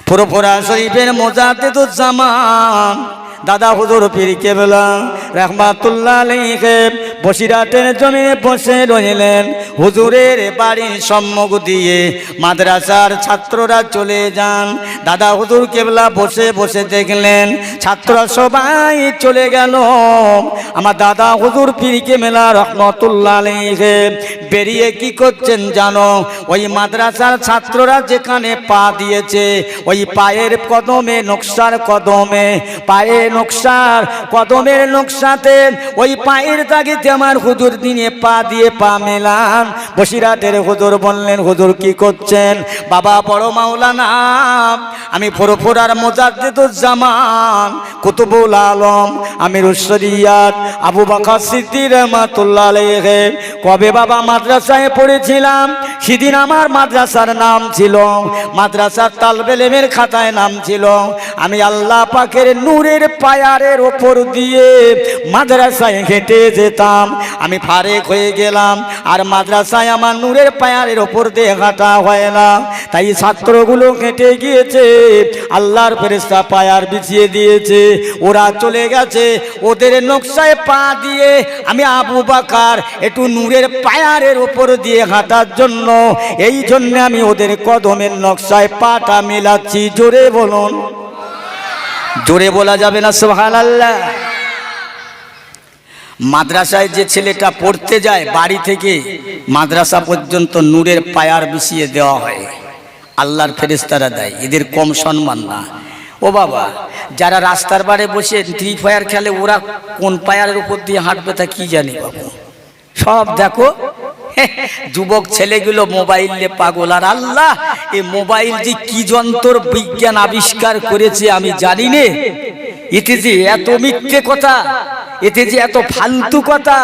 ফুরফুরা শরীফের মুজাদ্দিদুজ্জামান দাদা হুজুর পীর কেবলা রাহমাতুল্লাহ আলাইহি বসিরাটের জমিনে বসে রইলেন। হুজুরের বাড়ির সম্মুখ দিয়ে মাদ্রাসার ছাত্ররা চলে যান। দাদা হুজুর কেবলা বসে বসে দেখলেন ছাত্ররা সবাই চলে গেল। আমার দাদা হুজুর পীর কেবলা রাহমাতুল্লাহ আলাইহি বেরিয়ে কি করছেন জানো? ওই মাদ্রাসার ছাত্ররা যেখানে পা দিয়েছে ওই পায়ের কদমে নকশার কদমে পায়ে নকশার কদমের নকশাতে ওই পায়ের দাগিতে আমার হুজুর দিনে পা দিয়ে পা মেলান। বসিরাটের হুজুর বললেন, হুজুর কি করছেন? বাবা বড় মাওলানা, আমি ফুরফুরার মুজাদ্দিদুজ্জামান কুতুবুল আলম আমিরুশ শরিয়াত আবু বকর সিদ্দিক রাহমাতুল্লাহ আলাইহি কবে বাবা মাদ্রাসায় পড়েছিলাম সেদিন আমার মাদ্রাসার নাম ছিল, মাদ্রাসার তালবে ইলমের খাতায় নাম ছিল। আমি আল্লাহ পাকের নূরের পায়ারের ওপর দিয়ে মাদ্রাসায় হেঁটে যেতাম। আমি ফারেক হয়ে গেলাম আর মাদ্রাসায় আমার নূরের পায়ারের ওপর দিয়ে হাঁটা হয় না। তাই ছাত্রগুলো হেঁটে গিয়েছে, আল্লাহর ফেরেশতা পায়ার বিছিয়ে দিয়েছে, ওরা চলে গেছে। ওদের নকশায় পা দিয়ে আমি আবু বকর একটু নূরের পায়ারের ওপর দিয়ে হাঁটার জন্য, এই জন্য আমি ওদের কদমের নকশায় পাটা মেলাচ্ছি। জোরে বলুন। জোরে বলা যাবে না সুবহানাল্লাহ। মাদ্রাসায় যে ছেলেটা পড়তে যায় বাড়ি থেকে মাদ্রাসা পর্যন্ত নূরের পায়ার বিছিয়ে দেওয়া হয়, আল্লাহর ফেরেশতারা দেয়, এদের কম সম্মান না। ও বাবা, যারা রাস্তার বারে বসে ফ্রি ফায়ার খেলে ওরা কোন পায়ারের উপর দিয়ে হাঁটবে তা কি জানি বাবু। সব দেখো যুবক ছেলেগুলো মোবাইল নিয়ে পাগল। আর আল্লাহ এই মোবাইল যে কি যন্ত্র বিজ্ঞান আবিষ্কার করেছে আমি জানি না। এতে যে এত মিথ্যে কথা, এতে যে এত ফালতু কথা,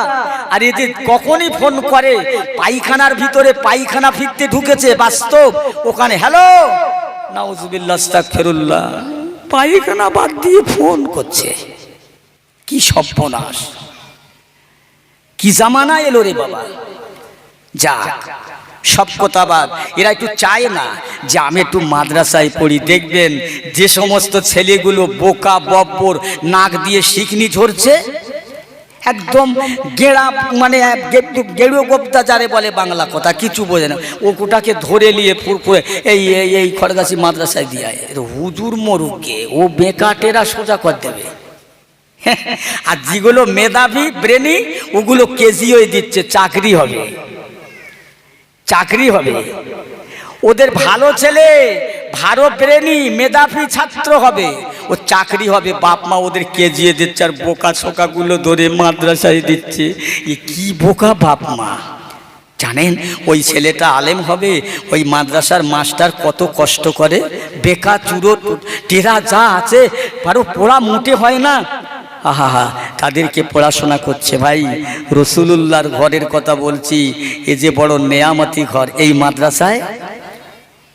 আর এতে কখনই ফোন করে পায়খানার ভিতরে পায়খানা ফিরতে ঢুকেছে বাস্তব, ওখানে হ্যালো নাউজুবিল্লাহ আস্তাগফিরুল্লাহ, পায়খানা বাদ দিয়ে ফোন করছে। কি সর্বনাশ, কি জামানা এলো রে বাবা। যাক, সব কথা বাদ, এরা একটু চায় না যে আমি একটু মাদ্রাসায় পড়ি। দেখবেন যে সমস্ত ছেলেগুলো বোকা বব্বর নাক দিয়ে শিকনি ঝরছে, একদম গেড়া মানে গেড়ুয়া গোপ্তা যারে বলে বাংলা কথা, কিছু বোঝে না, ওটাকে ধরে নিয়ে ফুরফুরে এই খড়গাছি মাদ্রাসায় দিয়ে হুজুর মরুকে ও বেকাটেরা সোজা করে দেবে। আর যেগুলো মেধাবী ব্রেনি ওগুলো কেজিওই দিচ্ছে, চাকরি হবে, চাকরি হবে। ওদের ভালো ছেলে ভালো ব্রেনি মেধাবী ছাত্র হবে, ও চাকরি হবে, বাপ মা ওদের কেজিয়ে দিচ্ছে। আর বোকা ছোকাগুলো ধরে মাদ্রাসায় দিচ্ছে। এ কি বোকা বাপ মা। জানেন ওই ছেলেটা আলেম হবে, ওই মাদ্রাসার মাস্টার কত কষ্ট করে, বেকা চুরো টেরা যা আছে পারো পড়া মোটে হয় না। আহা, তাদেরকে পড়াশোনা করছে। ভাই রাসূলুল্লাহর ঘরের কথা বলছি, এই যে বড় নেয়ামতি ঘর, এই মাদ্রাসায়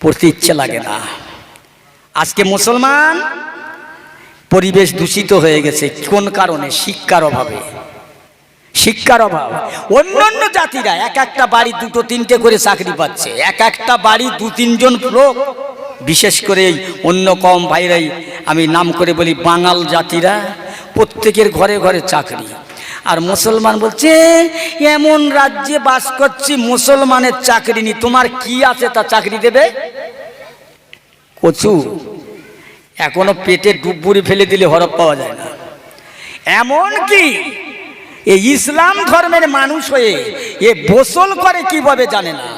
পড়তে ইচ্ছে লাগে না। আজকে মুসলমান পরিবেশ দূষিত হয়ে গেছে। কোন কারণে? শিক্ষার অভাবে, শিক্ষার অভাব। অন্যান্য জাতিরা এক একটা বাড়ি দুটো তিনটে করে চাকরি পাচ্ছে, এক একটা বাড়ি দু তিনজন লোক, বিশেষ করে অন্য কম ভাইরাই আমি নাম করে বলি বাঙাল জাতিরা, প্রত্যেকের ঘরে ঘরে চাকরি। আর মুসলমান বলছে এমন রাজ্যে বাস করছি মুসলমানের চাকরি নেই, তোমার কি আছে তা চাকরি দেবে? কচু এখনো পেটে ডুবুরি ফেলে দিলে হরফ পাওয়া যায় না। এমন কি এই ইসলাম ধর্মের মানুষ হয়ে এ গোসল করে কিভাবে জানে না,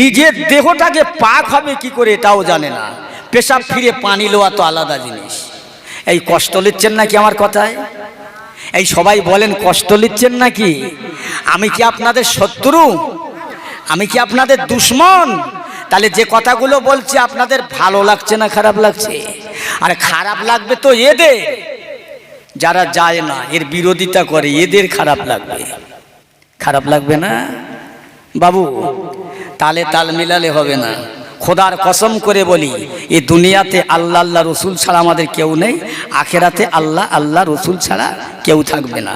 নিজের দেহটাকে পাক হবে কি করে এটাও জানে না, পেশাব ফিরে পানি লওয়া তো আলাদা জিনিস। এই কষ্ট নিচ্ছেন নাকি আমার কথায়? এই সবাই বলেন কষ্ট নিচ্ছেন নাকি? আমি কি আপনাদের শত্রু? আমি কি আপনাদের দুশ্মন? তাহলে যে কথাগুলো বলছি আপনাদের ভালো লাগছে না খারাপ লাগছে? আর খারাপ লাগবে তো এদের, যারা যায় না এর বিরোধিতা করে, এদের খারাপ লাগবে। খারাপ লাগবে না বাবু? তালে তাল মিলালে হবে না। খোদার কসম করে বলি, এই দুনিয়াতে আল্লাহ আল্লাহ রসুল ছাড়া আমাদের কেউ নেই, আখেরাতে আল্লাহ আল্লাহ রসুল ছাড়া কেউ থাকবে না।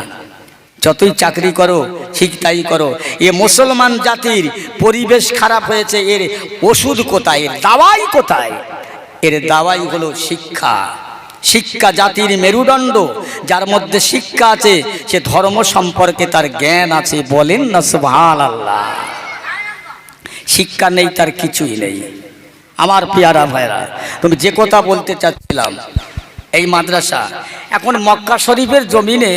যতই চাকরি করো ঠিক তাই করো। এ মুসলমান জাতির পরিবেশ খারাপ হয়েছে, এর ওষুধ কোথায়, এর দাওয়াই কোথায়? এর দাওয়াই হলো শিক্ষা। শিক্ষা জাতির মেরুদণ্ড, যার মধ্যে শিক্ষা আছে সে ধর্ম সম্পর্কে তার জ্ঞান আছে। বলেন না সুবহানাল্লাহ। শিক্ষা নেই তার কিছুই নেই। আমার পেয়ারা ভাইরা, তুমি যে কথা বলতে চাচ্ছিলাম, এই মাদ্রাসা এখন মক্কা শরীফের জমিনে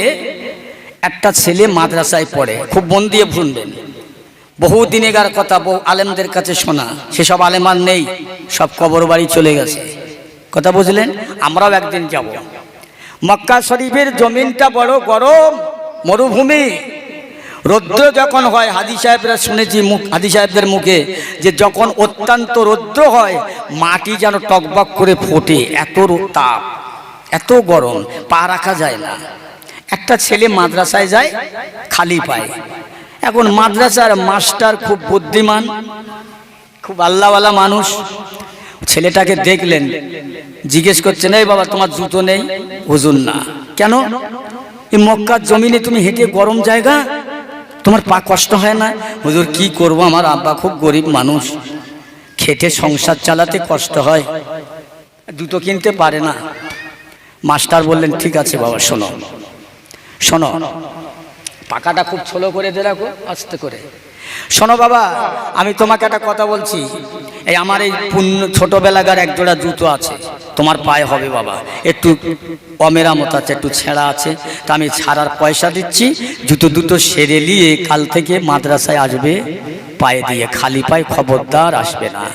একটা ছেলে মাদ্রাসায় পড়ে, খুব মন দিয়ে শুনবেন। বহু দিনেগার কথা, বহু আলেমদের কাছে শোনা, সেসব আলেম আর নেই, সব কবর বাড়ি চলে গেছে। কথা বুঝলেন? আমরাও একদিন যাব। মক্কা শরীফের জমিনটা বড় গরম, মরুভূমি। রৌদ্র যখন হয়, হাজী সাহেবরা শুনেছি হাজী সাহেবদের মুখে যে যখন অত্যন্ত রৌদ্র হয় মাটি যেন টকবক করে ফোটে, এত তাপ, এত গরম, পা রাখা যায় না। একটা ছেলে মাদ্রাসায় যায় খালি পায়। এখন মাদ্রাসার মাস্টার খুব বুদ্ধিমান, খুব আল্লাহওয়ালা মানুষ। ছেলেটাকে দেখলেন, জিজ্ঞেস করছেন, এই বাবা তোমার জুতো নেই? হুজুর না। কেন? এই মক্কার জমিনে তুমি হেঁটে, গরম জায়গা, তোমার পা কষ্ট হয় না? হুজুর কি করব, আমার আব্বা খুব গরিব মানুষ, খেটে সংসার চালাতে কষ্ট হয়, জুতো কিনতে পারে না। মাস্টার বললেন, ঠিক আছে বাবা, শোনো শোনো, পাকাটা খুব ছোলো করে দে, রাখো আস্তে করে। শোনো বাবা, আমি তোমাকে একটা কথা বলছি, এই আমার এই ছোটবেলাকার এক জোড়া জুতো আছে, তোমার পায়ে হবে বাবা, একটু অমেরামত আছে, একটু ছেঁড়া আছে, তা আমি ছাড়ার পয়সা দিচ্ছি, জুতো দুটো সেরে নিয়ে কাল থেকে মাদ্রাসায় আসবে পায়ে দিয়ে, খালি পায়ে খবরদার আসবে না।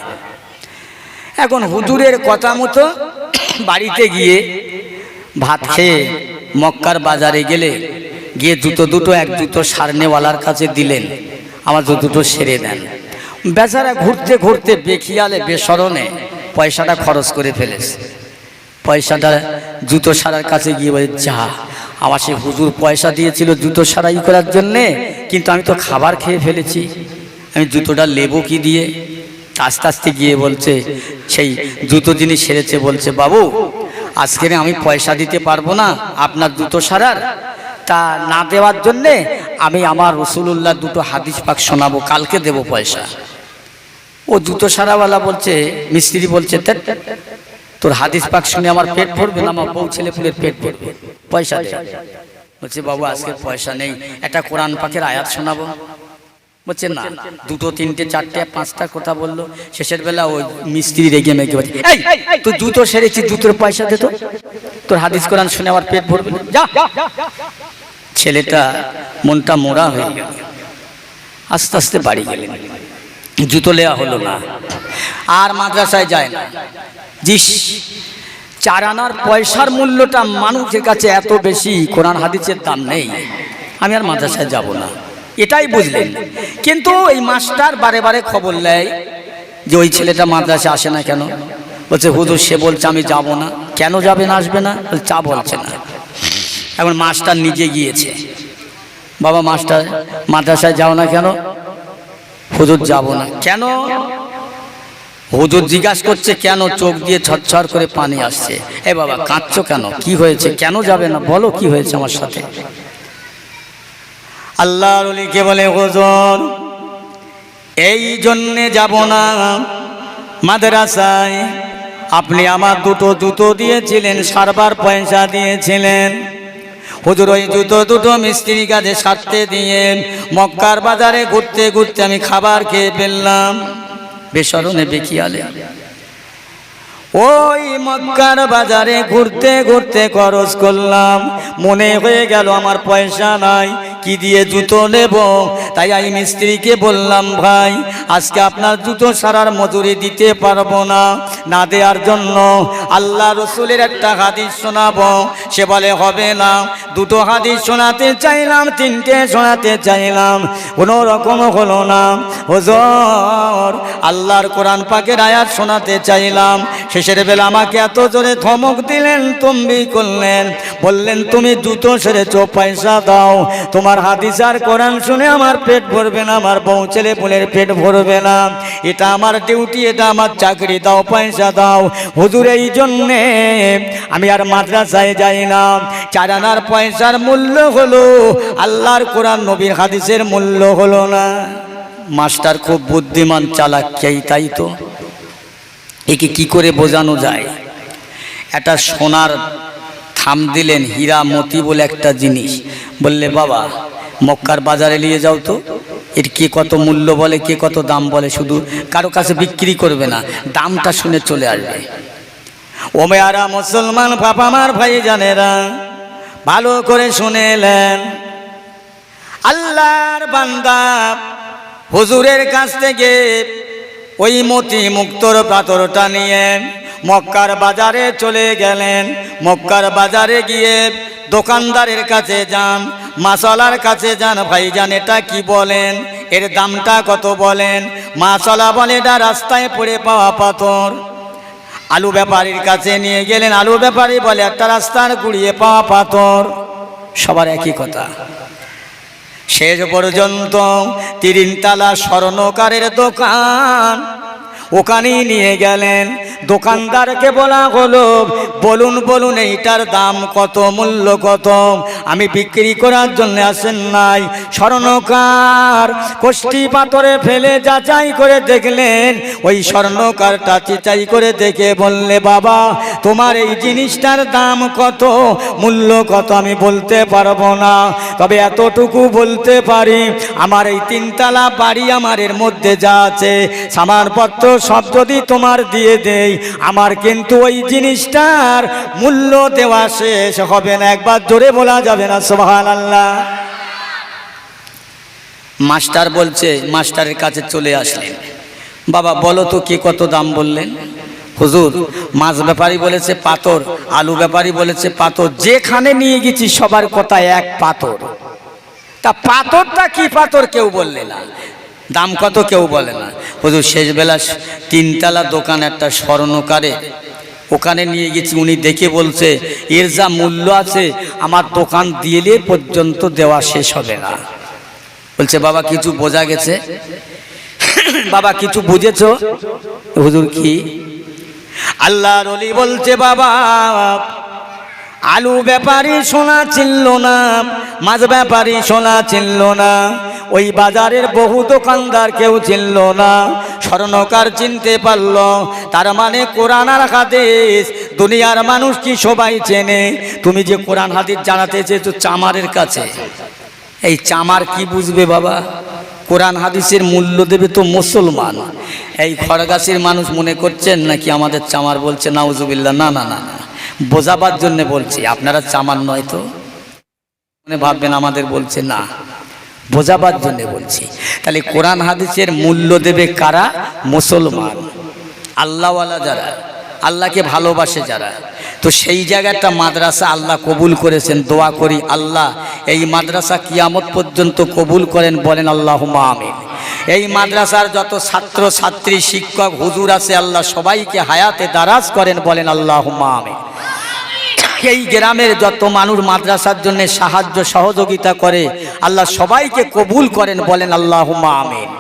এখন হুজুরের কথা মতো বাড়িতে গিয়ে ভাত খেয়ে মক্কার বাজারে গিয়ে জুতো দুটো এক জুতো সারনেওয়ালার কাছে দিলেন, আমার জুতো দুটো সেরে দেন। বেচারা ঘুরতে ঘুরতে বেখিয়ালে বেসরণে পয়সাটা খরচ করে ফেলেছে। পয়সাটা জুতো সারার কাছে গিয়ে বলে, যা, আমার সে হুজুর পয়সা দিয়েছিল জুতো সারাই করার জন্যে, কিন্তু আমি তো খাবার খেয়ে ফেলেছি, আমি জুতোটা নেবো কি দিয়ে? আস্তে আস্তে গিয়ে বলছে, সেই জুতো যিনি সেরেছে বলছে, বাবু আজকে আমি পয়সা দিতে পারবো না আপনার জুতো সারার, তা না দেওয়ার জন্যে আমি আমার রসুলুল্লাহ দুটো হাদিস পাক শোনাবো, কালকে দেব পয়সা। ও জুতো সারাওয়ালা বলছে, মিস্ত্রি বলছে, তোর হাদিস পাক শুনে আমার পেট ভরবে না, আমার বউ ছেলে পুলের পেট ভরবে, পয়সা দে। বলছে, বাবু আজকে পয়সা নেই, একটা কোরআন পাকের আয়াত শোনাবো। বলছে না, দুটো তিনটে চারটে পাঁচটা কথা বললো। শেষের বেলা ওই মিস্ত্রি রেগে মেগে বলছে, এই তুই জুতো সেরেছি, জুতোর পয়সা দে তো, তোর হাদিস কোরআন শুনে আমার পেট ভরবে না, যা। ছেলেটা মনটা মোড়া হয়ে গেল, আস্তে আস্তে বাড়ি গেলেন, জুতো নেওয়া হলো না, আর মাদ্রাসায় যায় না। জিস, 4 আনার পয়সার মূল্যটা মানুষের কাছে এত বেশি, কোরআন হাদিসের দাম নেই, আমি আর মাদ্রাসায় যাব না, এটাই বুঝলেন। কিন্তু এই মাস্টার বারে বারে খবর নেয় যে ওই ছেলেটা মাদ্রাসায় আসে না কেন? বলছে, হুজুর সে বলছে আমি যাব না। কেন যাবে না, আসবে না? চা বলছে না। এখন মাস্টার নিজে গিয়েছে, বাবা মাস্টার মাদ্রাসায় যাও না কেন? হুজুর যাব না। কেন? হুজুর জিজ্ঞাসা করছে কেন, চোখ দিয়ে ছটছট করে পানি আসছে। এ বাবা কাঁদছো কেন, কি হয়েছে, কেন যাবে না, বলো কি হয়েছে আমার সাথে। আল্লাহর ওলিকে বলে, হুজুর এই জন্যে যাব না মাদ্রাসায়, আপনি আমার দুটো জুতো দিয়েছিলেন, সারবার পয়সা দিয়েছিলেন, হুজুর ওই জুতো দুটো মিস্ত্রি কাজে সারতে দিয়ে মক্কার বাজারে ঘুরতে ঘুরতে আমি খাবার খেয়ে ফেললাম, বেসরণে বেখিয়ালে। ওই মক্কার বাজারে ঘুরতে ঘুরতে খরচ করলাম, মনে হয়ে গেল আমার পয়সা নাই, কি দিয়ে জুতো নেব। তাই আমি মিস্ত্রিকে বললাম, ভাই আজকে আপনার জুতো সারার মজুরি দিতে পারবো না, না দেওয়ার জন্য আল্লাহ রসুলের একটা হাদিস শোনাবো। সে বলে, হবে না। দুটো হাদিস শোনাতে চাইলাম, তিনটে শোনাতে চাইলাম, কোনো রকম হলো না। হুজুর আল্লাহর কোরআন পাকের আয়াত শোনাতে চাইলাম, শেষের বেলা আমাকে এত জোরে ধমক দিলেন, তম্বি করলেন, বললেন তুমি জুতো সেরেছো, পয়সা দাও। তোমার হাদিস আর কোরআন শুনে আমার পেট ভরবে না, আমার বউ ছেলে পুলের পেট ভরবে না, এটা আমার ডিউটি, এটা আমার চাকরি, দাও পয়সা দাও। হুজুর এই জন্যে আমি আর মাদ্রাসায় যাই না। 4 আনার পয়সার মূল্য হলো, আল্লাহর কোরআন নবীর হাদিসের মূল্য হলো না। মাস্টার খুব বুদ্ধিমান চালাক, তাই তো একে কি করে বোঝানো যায়? একটা সোনার থাম দিলেন, হীরা মতি বলে একটা জিনিস, বললে বাবা মক্কার বাজারে নিয়ে যাও তো, এর কে কত মূল্য বলে, কে কত দাম বলে, শুধু কারো কাছে বিক্রি করবে না, দামটা শুনে চলে আসবে। ও মেয়ারা মুসলমান বাবা আমার ভাই জানেরা, ভালো করে শুনেলেন, আল্লাহর বান্দা হুজুরের কাছ থেকে ওই মতি মুক্তর পাথরটা নিয়ে মক্কার বাজারে চলে গেলেন। মক্কার বাজারে গিয়ে দোকানদারের কাছে যান, মাসালার কাছে যান, ভাইজান এটা কি বলেন, এর দামটা কত বলেন? মাসালা বলে এটা রাস্তায় পড়ে পাওয়া পাথর। আলু ব্যাপারীর কাছে নিয়ে গেলেন, আলু ব্যাপারী বলে একটা রাস্তার গুড়িয়ে পাওয়া পাথর। সবার একই কথা। শেষ পর্যন্ত 3 তলা স্বর্ণকারের দোকান, ওখানেই নিয়ে গেলেন। দোকানদারকে বলা হলো, বলুন বলুন এইটার দাম কত, মূল্য কত? আমি বিক্রি করার জন্য আসেন নাই। স্বর্ণকার কষ্টি পাথরে ফেলে যাচাই করে দেখলেন, ওই স্বর্ণকারটা চিচাই করে দেখে বললে, বাবা তোমার এই জিনিসটার দাম কত, মূল্য কত আমি বলতে পারবো না, তবে এতটুকু বলতে পারি, আমার এই 3 তলা বাড়ি, আমার এর মধ্যে যা আছে সামানপত্র সব যদি তোমার দিয়ে দেই, আমার কিন্তু ওই জিনিসটার মূল্য দেওয়া শেষ হবে না। একবার জোরে বলা যাবে না সুবহানাল্লাহ? মাস্টার বলছে, মাস্টারের কাছে চলে আসলেন, বাবা বলো তো কে কত দাম বললেন? হুজুর মাছ ব্যাপারী বলেছে পাথর, আলু ব্যাপারী বলেছে পাথর, যেখানে নিয়ে গেছি সবার কথা এক পাথর। তা পাথরটা কি পাথর কেউ বললে না, দাম কত কেউ বলে না। হুজুর শেষবেলা 3 তলা দোকান একটা স্বর্ণকারে, ওখানে নিয়ে গেছি, উনি দেখে বলছে এর যা মূল্য আছে আমার দোকান দিলে পর্যন্ত দেওয়া শেষ হবে না। বলছে বাবা কিছু বোঝা গেছে? বাবা কিছু বুঝেছো? হুজুর কি? আল্লাহর ওলি বলছে, বাবা আলু ব্যাপারী সোনা চিনল না, মাছ ব্যাপারী সোনা চিনল না, ওই বাজারের বহু দোকানদার কেউ চিনল না, স্বর্ণকার চিনতে পারল। তার মানে কোরআন আর হাদিস দুনিয়ার মানুষ কি সবাই চেনে? তুমি যে কোরআন হাদিস জানাতে চেয়েছো চামারের কাছে, এই চামার কি বুঝবে বাবা? কোরআন হাদিসের মূল্য দেবে তো মুসলমান। এই খড়গাছির মানুষ মনে করছেন নাকি আমাদের চামার বলছে? নাউজুবিল্লাহ, না না না, বোঝাবার জন্য বলছি, আপনারা চামার নয় তো মনে ভাববেন আমাদের বলছে, না বোঝাবার জন্য বলছি। তাহলে কোরআন হাদিসের মূল্য দেবে কারা? মুসলমান, আল্লাহওয়ালা যারা, আল্লাহকে ভালোবাসে যারা। তো সেই জায়গাটা মাদ্রাসা আল্লাহ কবুল করেছেন। দোয়া করি আল্লাহ এই মাদ্রাসা কিয়ামত পর্যন্ত কবুল করেন, বলেন আল্লাহুম্মা আমিন। এই মাদ্রাসার যত ছাত্র ছাত্রী শিক্ষক হুজুর আছে আল্লাহ সবাইকে হায়াতে দারাজ করেন, বলেন আল্লাহুম্মা আমিন। এই গ্রামের যত মানুষ মাদ্রাসার জন্য সাহায্য সহযোগিতা করে আল্লাহ সবাইকে কবুল করেন, বলেন আল্লাহুম্মা আমিন।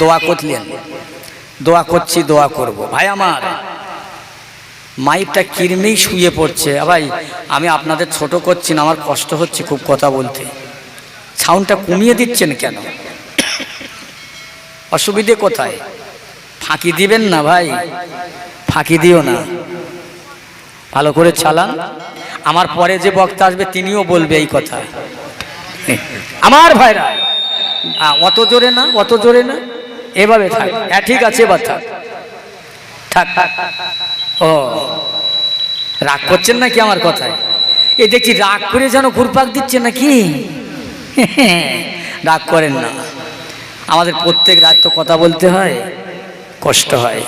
দোয়া করলেন, দোয়া করছি, দোয়া করব। ভাই আমার মাইকটা কিরমেই শুয়ে পড়ছে। ভাই আমি আপনাদের ছোট করছি না, আমার কষ্ট হচ্ছে খুব কথা বলতে। সাউন্ডটা কমিয়ে দিচ্ছেন কেন? অসুবিধে কোথায়? ফাঁকি দিবেন না ভাই, ফাঁকি দিও না, ভালো করে চালান। আমার পরে যে বক্তা আসবে তিনিও বলবে এই কথা। আমার ভাইরা অত জোরে না, অত জোরে না, এভাবে থাক। হ্যাঁ ঠিক আছে, এবার থাক থাক। ও রাগ করছেন নাকি আমার কথায়? এ দেখছি রাগ করে যেন ঘুরপাক দিচ্ছে নাকি? রাগ করেন না, আমাদের প্রত্যেক রাত তো কথা বলতে হয়, কষ্ট হয়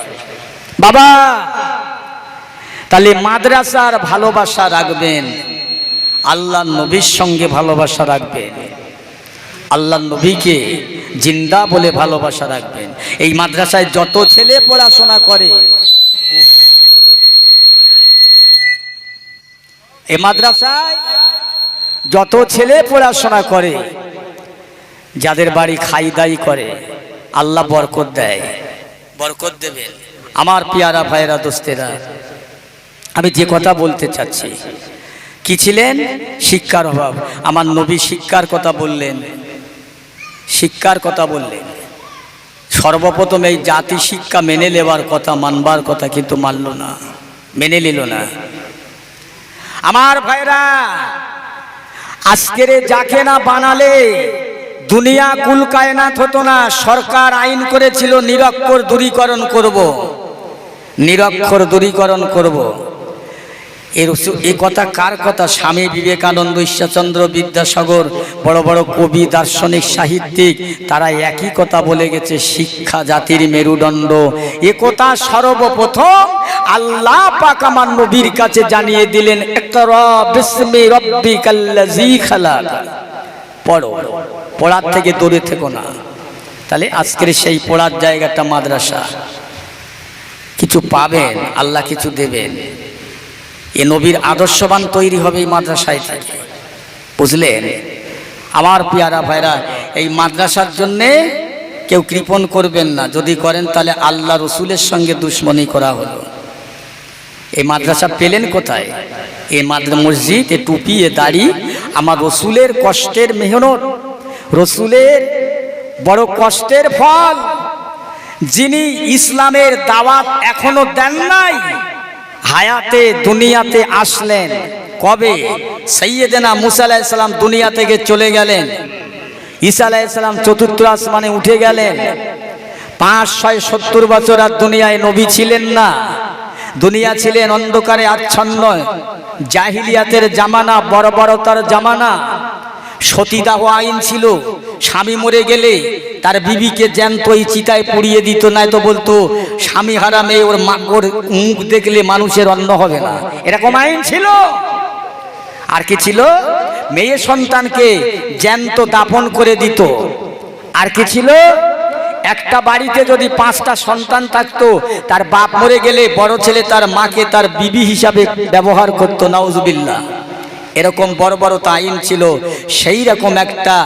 বাবা। তাহলে মাদ্রাসার ভালোবাসা রাখবেন, আল্লাহ নবীর সঙ্গে ভালোবাসা রাখবেন, আল্লাহ নবীকে জিন্দা বলে ভালোবাসা রাখবেন। এই মাদ্রাসায় যত ছেলে পড়াশোনা করে, এই মাদ্রাসায় যত ছেলে পড়াশোনা করে, যাদের বাড়ি খাই দাই করে, আল্লাহ বরকত দেয়, বরকত দেবেন। আমার পিয়ারা ভাইরা দোস্তেরা, আমি যে কথা বলতে চাচ্ছি, কি ছিলেন? শিক্ষার অভাব। আমার নবী শিক্ষার কথা বললেন, শিক্ষার কথা বললেন। সর্বপ্রথম এই জাতি শিক্ষা মেনে নেবার কথা, মানবার কথা, কিন্তু মানল না, মেনে নিল না। আমার ভাইরা, আজকের যাকে না বানালে দুনিয়া কুল কায়নাত হতো না। সরকার আইন করেছিল নিরক্ষর দূরীকরণ করব, নিরক্ষর দূরীকরণ করব। এই কথা কার কথা? স্বামী বিবেকানন্দ, ঈশ্বরচন্দ্র বিদ্যাসাগর, বড় বড় কবি, দার্শনিক, সাহিত্যিক, তারা একই কথা বলে গেছে, শিক্ষা জাতির মেরুদণ্ড। এ কথা সর্বপ্রথম আল্লাহ পাক আমার নবীর কাছে জানিয়ে দিলেন, ইকরা বিসমি রাব্বিকাল্লাযী খালাক। পড়ো, পড়ার থেকে দূরে থেকো না। তাহলে আজকের সেই পড়ার জায়গাটা মাদ্রাসা। কিছু পাবেন, আল্লাহ কিছু দেবেন। এ নবীর আদর্শবান তৈরি হবে এই মাদ্রাসায় থেকে, বুঝলেন? আমার পেয়ারা ভাইরা, এই মাদ্রাসার জন্যে কেউ কৃপণ করবেন না। যদি করেন তাহলে আল্লাহ রসুলের সঙ্গে দুশ্মনী করা হলো। এই মাদ্রাসা পেলেন কোথায়? এই মসজিদ, এ টুপি, এ দাড়ি আমার রসুলের কষ্টের মেহনত, রসুলের বড় কষ্টের ফল। যিনি ইসলামের দাওয়াত এখনো দেন নাই, হায়াতে দুনিয়াতে আসলেন কবে? সাইয়েদেনা মুসা আলাইহিস সালাম দুনিয়া থেকে চলে গেলেন, ঈসা আলাইহিস সালাম চতুর্থ আসমানে উঠে গেলেন। 570 বছর আর দুনিয়ায় নবী ছিলেন না। দুনিয়া ছিলেন অন্ধকারে আচ্ছন্ন, জাহিলিয়াতের জামানা, বর্বরতার জামানা। সতীদাহ আইন ছিল, স্বামী মরে গেলে তার বিবিকে জ্যান্তই চিতায় পুড়িয়ে দিত, নাই তো বলতো স্বামী হারামে ওর মুখ দেখলে মানুষের অন্ন হবে না, এরকম আইন ছিল। আর কি ছিল? মেয়ে সন্তানকে জ্যান্ত দাফন করে দিত। আর কি ছিল? একটা বাড়িতে যদি 5টা সন্তান থাকতো, তার বাপ মরে গেলে বড় ছেলে তার মাকে তার বিবি হিসাবে ব্যবহার করতো, নাউজুবিল্লাহ। এরকম বড় বড় আইন ছিল। সেই রকম একটা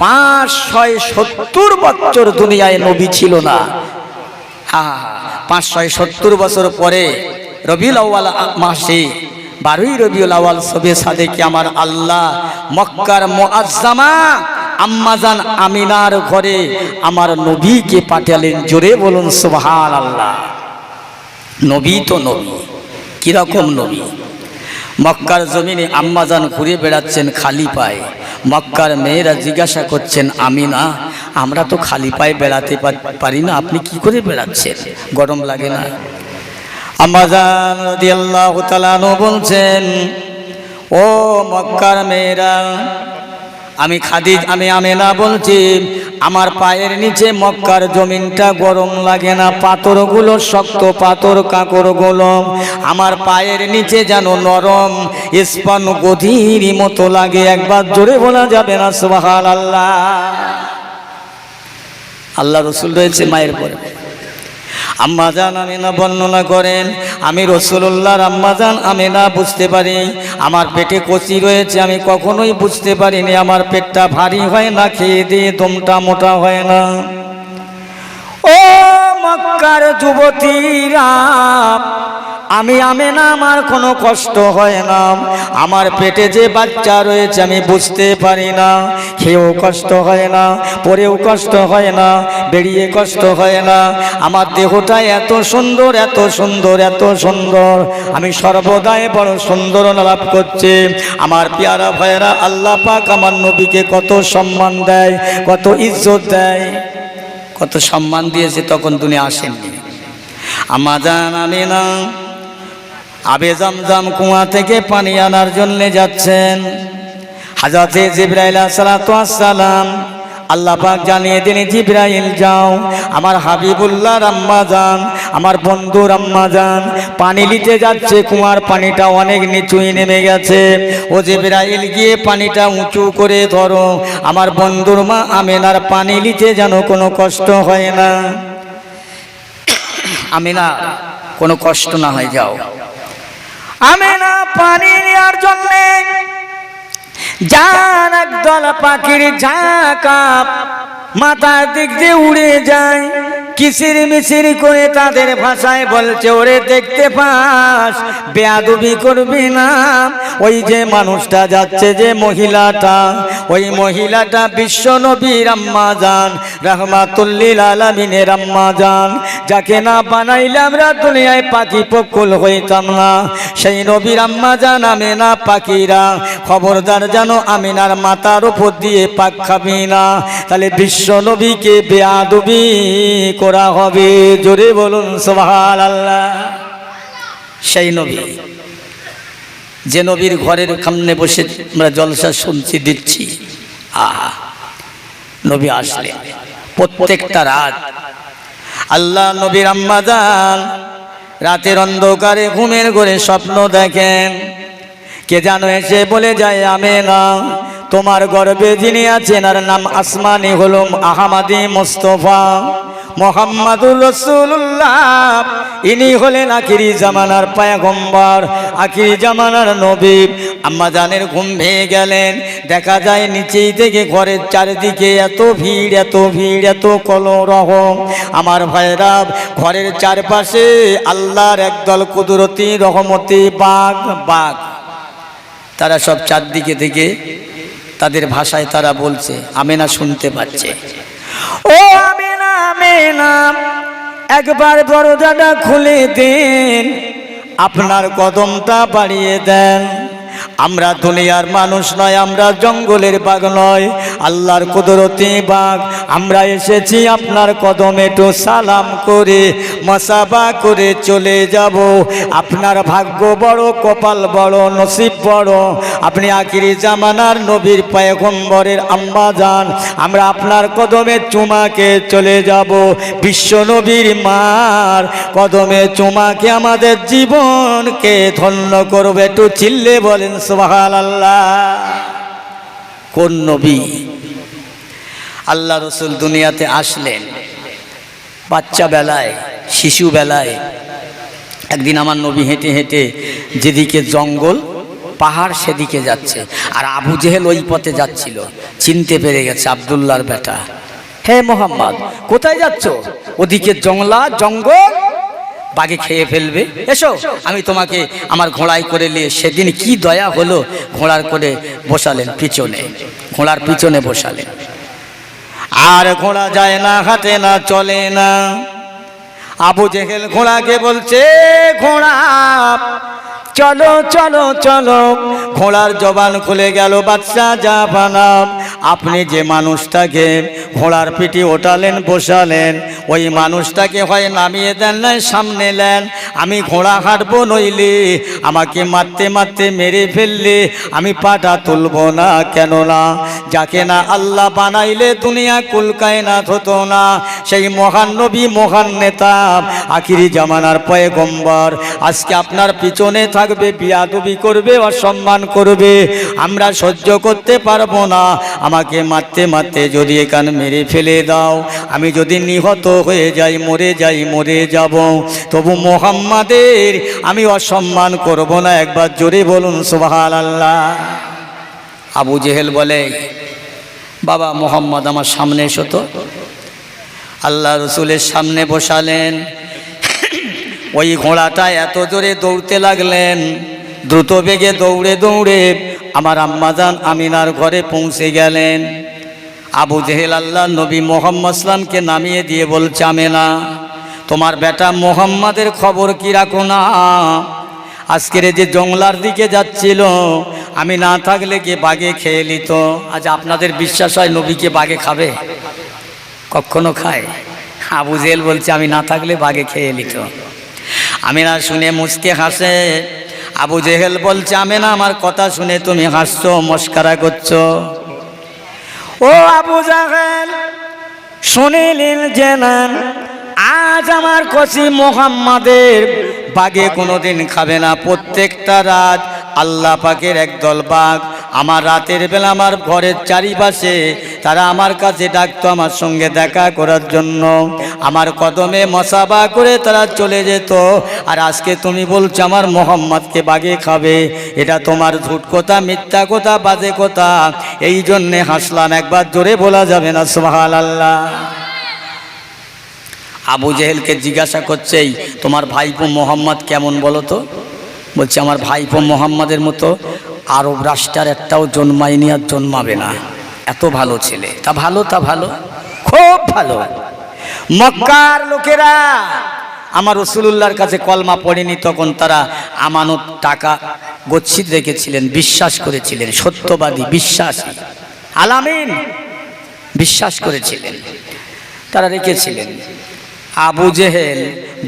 570 বছর দুনিয়ায় নবী ছিল না। 570 বছর পরে রবিউল আউয়াল মাসে 12ই রবিউল আউয়াল শবে সাদেকে আমার আল্লাহ মক্কার মুআজ্জামা আম্মাজান আমিনার ঘরে আমার নবীকে পাঠালেন। জোরে বলুন সুবহানাল্লাহ। নবী তো নবী, কিরকম নবী? মক্কার জমিনে আম্মাজান ঘুরে বেড়াচ্ছেন খালি পায়ে। মক্কার মেয়েরা জিজ্ঞাসা করছেন, আমিনা, আমরা তো খালি পায়ে বেড়াতে পারি না, আপনি কি করে বেড়াচ্ছেন? গরম লাগে না? আম্মাজান রাদিয়াল্লাহু তাআলা আনহু বলছেন, ও মক্কার মেয়েরা, আমি আমিনা বলছি, আমার পায়ের নিচে মক্কার জমিনটা গরম লাগে না, পাথরগুলো শক্ত পাথর, কাঁকরগুলো আমার পায়ের নিচে যেন নরম ইস্পান গধীর মতো লাগে। একবার জোরে বলা যাবে না সুবহানাল্লাহ? আল্লাহ রসুল রয়েছে মায়ের পরে। আম্মাজান আমিনা বর্ণনা করেন, আমি রাসূলুল্লাহর আম্মাজান আমিনা বুঝতে পারি আমার পেটে কচি রয়েছে। আমি কখনোই বুঝতে পারিনি আমার পেটটা ভারী হয় না, খেয়ে দিয়ে দমটা মোটা হয় না। ও মক্কার যুবতীরা, আমি আমিনা, আমার কোনো কষ্ট হয় না। আমার পেটে যে বাচ্চা রয়েছে আমি বুঝতে পারি না। খেয়েও কষ্ট হয় না, পরেও কষ্ট হয় না, বেরিয়ে কষ্ট হয় না। আমার দেহটা এত সুন্দর, এত সুন্দর, এত সুন্দর, আমি সর্বদাই বড় সুন্দর লাভ করছে। আমার পেয়ারা ভাইয়েরা, আল্লাহ পাক আমার নবীকে কত সম্মান দেয়, কত ইজ্জত দেয়, কত সম্মান দিয়েছে। তখন দুনিয়া আসেননি। আম্মাজান আমিনা আবে জামজাম কুয়া থেকে পানি আনার জন্য যাচ্ছেন। হযরতে জিবরাইল আলাইহিস সালাম, আল্লাহ পাক জানিয়ে দিন, জিবরাইল যাও, আমার হাবিবুল্লাহর আম্মাজান, আমার বন্ধুর আম্মাজান পানি নিতে যাচ্ছে। কুয়ার পানিটা অনেক নিচুই নেমে গেছে। ও জিবরাইল, গিয়ে পানিটা উঁচু করে ধরো, আমার বন্ধুর মা আমিনার পানি নিতে যেন কোনো কষ্ট হয় না। আমিনা কোনো কষ্ট না হয়, যাও। আমিনা পানি নেওয়ার জন্য যান, একদল পাখির ঝাঁকা মাথার দিক দিয়ে উড়ে যায়। কিসির মিছির করে তাদের ভাষায় বলছে, ওরে দেখতে পাস, বেয়াদবি করবি না। ওই যে মানুষটা যাচ্ছে, যে মহিলাটা, ওই মহিলাটা বিশ্ব নবীর আম্মা জান, রাহমাতুল্লিল আলামিনের আম্মা জান, যাকে না বানাইলে আমরা দুনিয়ায় পাখি পক্ষুল হইতাম না। সেই নবীর আম্মা জান আমেনা পাখিরা খবরদার যেন আমিনার মাথার উপর দিয়ে পাক খাবি না, তাহলে বিশ্ব নবীকে বেয়াদবি করা হবে। জোরে বলুন সুবহানাল্লাহ। সেই নবী, যে নবীর ঘরের সামনে বসে আমরা জলসা শুনছি, দিচ্ছি, আহা, নবী আসলেন প্রত্যেকটা রাত। আল্লাহ নবীর আম্মা জান রাতের অন্ধকারে ঘুমের ঘরে স্বপ্ন দেখেন, কে যেন এসে বলে যায়, আমেনা, তোমার গর্ভে যিনি আছেন আর নাম আসমানি হলুম আহমাদি মুস্তফা মোহাম্মদুর রাসূলুল্লাহ, ইনি হলেন আখিরি জামানার পয়গম্বর, আখিরি জামানার নবী। আম্মা জানের ঘুম ভেঙে গেলেন, দেখা যায় নিচেই থেকে ঘরের চারিদিকে এত ভিড়, এত ভিড়, এত কলরহ। আমার ভাইরা, ঘরের চারপাশে আল্লাহর একদল কুদরতি রহমতি বাঘ, বাঘ, তারা সব চারদিকে থেকে তাদের ভাষায় তারা বলছে, আমেনা শুনতে পাচ্ছে, ও আমেনা, আমেনা, একবার দরজাটা খুলে দেন, আপনার কদমটা বাড়িয়ে দেন। আমরা দুনিয়ার মানুষ নয়, আমরা জঙ্গলের বাঘ নয়, আল্লাহর কুদরতি বাঘ। আমরা এসেছি আপনার কদমে একটু সালাম করে মাসাবা করে চলে যাব। আপনার ভাগ্য বড়, কপাল বড়, নসিব বড়, আপনি আখিরি জামানার নবীর পয়গম্বরের আম্মা জান। আমরা আপনার কদমে চুমাকে চলে যাব। বিশ্ব নবীর মার কদমে চুমাকে আমাদের জীবনকে ধন্য করবে। একটু চিল্লে বলেন সুবহানাল্লাহ। কোন নবী? আল্লাহ রসুল দুনিয়াতে আসলেন বাচ্চা বেলায়, শিশু বেলায়। একদিন আমার নবী হেঁটে হেঁটে যেদিকে জঙ্গল পাহাড় সেদিকে যাচ্ছে, আর আবু জেহেল ওই পথে যাচ্ছিল। চিনতে পেরে গেছে, আব্দুল্লাহর বেটা, হে মোহাম্মদ, কোথায় যাচ্ছ? ওদিকে জঙ্গল, বাঘে খেয়ে ফেলবে, এসো আমি তোমাকে আমার ঘোড়ায় করে নিয়ে। সেদিন কি দয়া হলো, ঘোড়ার করে বসালেন পিছনে, ঘোড়ার পিছনে বসালেন। আর ঘোড়া যায় না, হাঁটে না, চলে না। আবু জেহেল ঘোড়াকে বলছে, ঘোড়া চলো চলো চলো। ঘোড়ার জবান খুলে গেল, বাদশা জাহাপানা, আপনি যে মানুষটাকে ঘোড়ার পিঠে ওঠালেন, বসালেন, ওই মানুষটাকে হয় নামিয়ে দেন, নাই সামনে নেন। আমি ঘোড়া হাঁটবো, নইলে আমাকে মারতে মারতে মেরে ফেললে আমি পাটা তুলব না। কেননা যাকে না আল্লাহ বানাইলে দুনিয়া কুল কায়নাত হতো না। সেই মহান নবী, মহান নেতা, আখিরি জামানার পয়গম্বর আজকে আপনার পিছনে থাকবে, বিয়াদবি করবে, অসম্মান করবে। আমরা সহ্য করতে পারবো না। আমাকে মারতে মারতে যদি এখানে মেরে ফেলে দাও, আমি যদি নিহত হয়ে যাই, মরে যাব, তবু মুহাম্মাদের আমি অসম্মান করব না। একবার জোরে বলুন সুবহানাল্লাহ। আবু জেহেল বলে, বাবা মুহাম্মদ আমার সামনে এসো তো। আল্লাহ রসুলের সামনে বসালেন। ওই ঘোড়াটা এত জোরে দৌড়তে লাগলেন, দ্রুত বেগে দৌড়ে দৌড়ে আমার আম্মাজান আমিনার ঘরে পৌঁছে গেলেন। আবু জেহেল আল্লাহ নবী মুহাম্মদ সাল্লামকে নামিয়ে দিয়ে বলছে, আমেনা, তোমার বেটা মুহাম্মাদের খবর কি রাখো না? আজকের যে জঙ্গলার দিকে যাচ্ছিল, আমি না থাকলে কি বাঘে খেয়ে নিত। আজ আপনাদের বিশ্বাস হয় নবীকে বাঘে খাবে? কখনো খায়? আবু জেহেল বলছে, আমি না থাকলে বাঘে খেয়ে নিত। আমিনা শুনে মুচকে হাসে। আবু জেহেল বলছে, আমেনা, আমার কথা শুনে তুমি হাসছো, মস্কারা করছো? ও আবু জেহেল, শুনিলেন যে না, আজ আমার কসি মুহাম্মাদের বাঘে কোনোদিন খাবে না। প্রত্যেকটা রাত আল্লাহ পাকের একদল বাঘ আমার রাতের বেলা আমার ঘরের চারিপাশে তারা আমার কাছে ডাকতো আমার সঙ্গে দেখা করার জন্য। আমার কদমে মসাবা করে তারা চলে যেত। আর আজকে তুমি বলছো আমার মুহাম্মদকে বাঘে খাবে, এটা তোমার ঝুট কথা, মিথ্যা কথা, বাজে কথা। এই জন্যে হাসলাম। একবার জোরে বলা যাবে না সুবহানাল্লাহ? আবু জেহেলকে জিজ্ঞাসা করছে, এই তোমার ভাইপো মোহাম্মদ কেমন বলো তো? বলছে আমার ভাইপো মোহাম্মদের মতো আরব রাষ্ট্রের একটাও জন্মায়নি আর জন্মাবে না, এত ভালো ছেলে। তা ভালো, তা ভালো, খুব ভালো। মক্কার লোকেরা আমার রাসূলুল্লাহর কাছে কলমা পড়েনি, তখন তারা আমানত টাকা গচ্ছিত রেখেছিলেন, বিশ্বাস করেছিলেন, সত্যবাদী বিশ্বাসী আলামিন বিশ্বাস করেছিলেন, তারা রেখেছিলেন। আবু জেহেল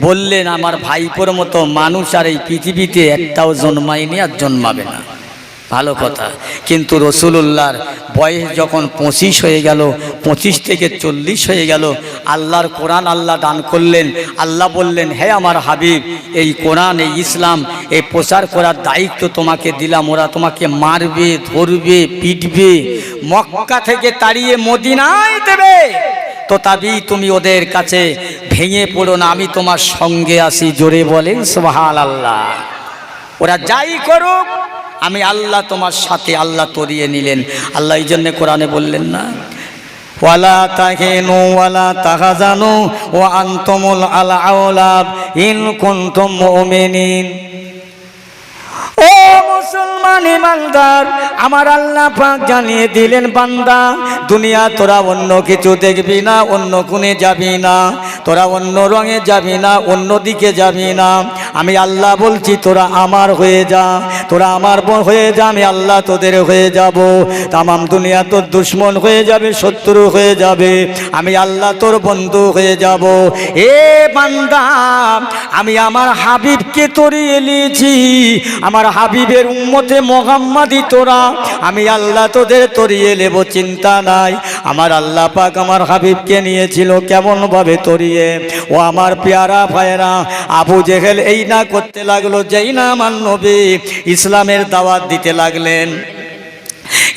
বললেন আমার ভাইপোর মতো মানুষ আর এই পৃথিবীতে একটাও জন্মায়নি আর জন্মাবে না। ভালো কথা। কিন্তু রাসূলুল্লাহর বয়স যখন 25 হয়ে গেল, 25 থেকে 40 হয়ে গেল, আল্লাহর কোরআন আল্লাহ দান করলেন। আল্লাহ বললেন, হে আমার হাবিব, এই কোরআন, এই ইসলাম, এই প্রচার করার দায়িত্ব তোমাকে দিলাম। ওরা তোমাকে মারবে, ধরবে, পিটবে, মক্কা থেকে তাড়িয়ে মদিনায় দেবে, তথাপি তুমি ওদের কাছে ভেঙে পড়ো না, আমি তোমার সঙ্গে আছি। জোরে বলেন সুবহানাল্লাহ। ওরা যাই করুক, আমি আল্লাহ তোমার সাথে। আল্লাহ তরিয়ে নিলেন। আল্লাহ এই জন্য কোরআনে বললেন না, ওয়ালা তাহিনু ওয়ালা তাহজানু ওয়া আনতুমুল আ'লাউনা ইন কুনতুম মুমিনিন। ও মুসলমান ইমানদার, আমার আল্লাহ পাক জানিয়ে দিলেন, বান্দা দুনিয়া তোরা অন্য কিছু দেখবি না, অন্য কোণে যাবি না, তোরা অন্য রঙে যাবি না, অন্য দিকে যাবি না। আমি আল্লাহ বলছি তোরা আমার হয়ে যা, তোরা আমার হয়ে যা, আমি আল্লাহ তোদের হয়ে যাব। তামাম দুনিয়া তোর দুশ্মন হয়ে যাবে, শত্রু হয়ে যাবে, আমি আল্লাহ তোর বন্ধু হয়ে যাব। এ বান্দা, আমি আমার হাবিবকে তরিয়ে নিয়েছি, আমার হাবিবের উম্মতে মুহাম্মাদি তোরা, আমি আল্লাহ তোদের তরিয়ে নেব, চিন্তা নাই। আমার আল্লাহ পাক আমার হাবিবকে নিয়েছিল কেমন ভাবে তরিয়ে। ও আমার পেয়ারা ভাইরা, আবু জেহেল এই না করতে লাগলো, যেই না আমার নবী ইসলামের দাওয়াত দিতে লাগলেন,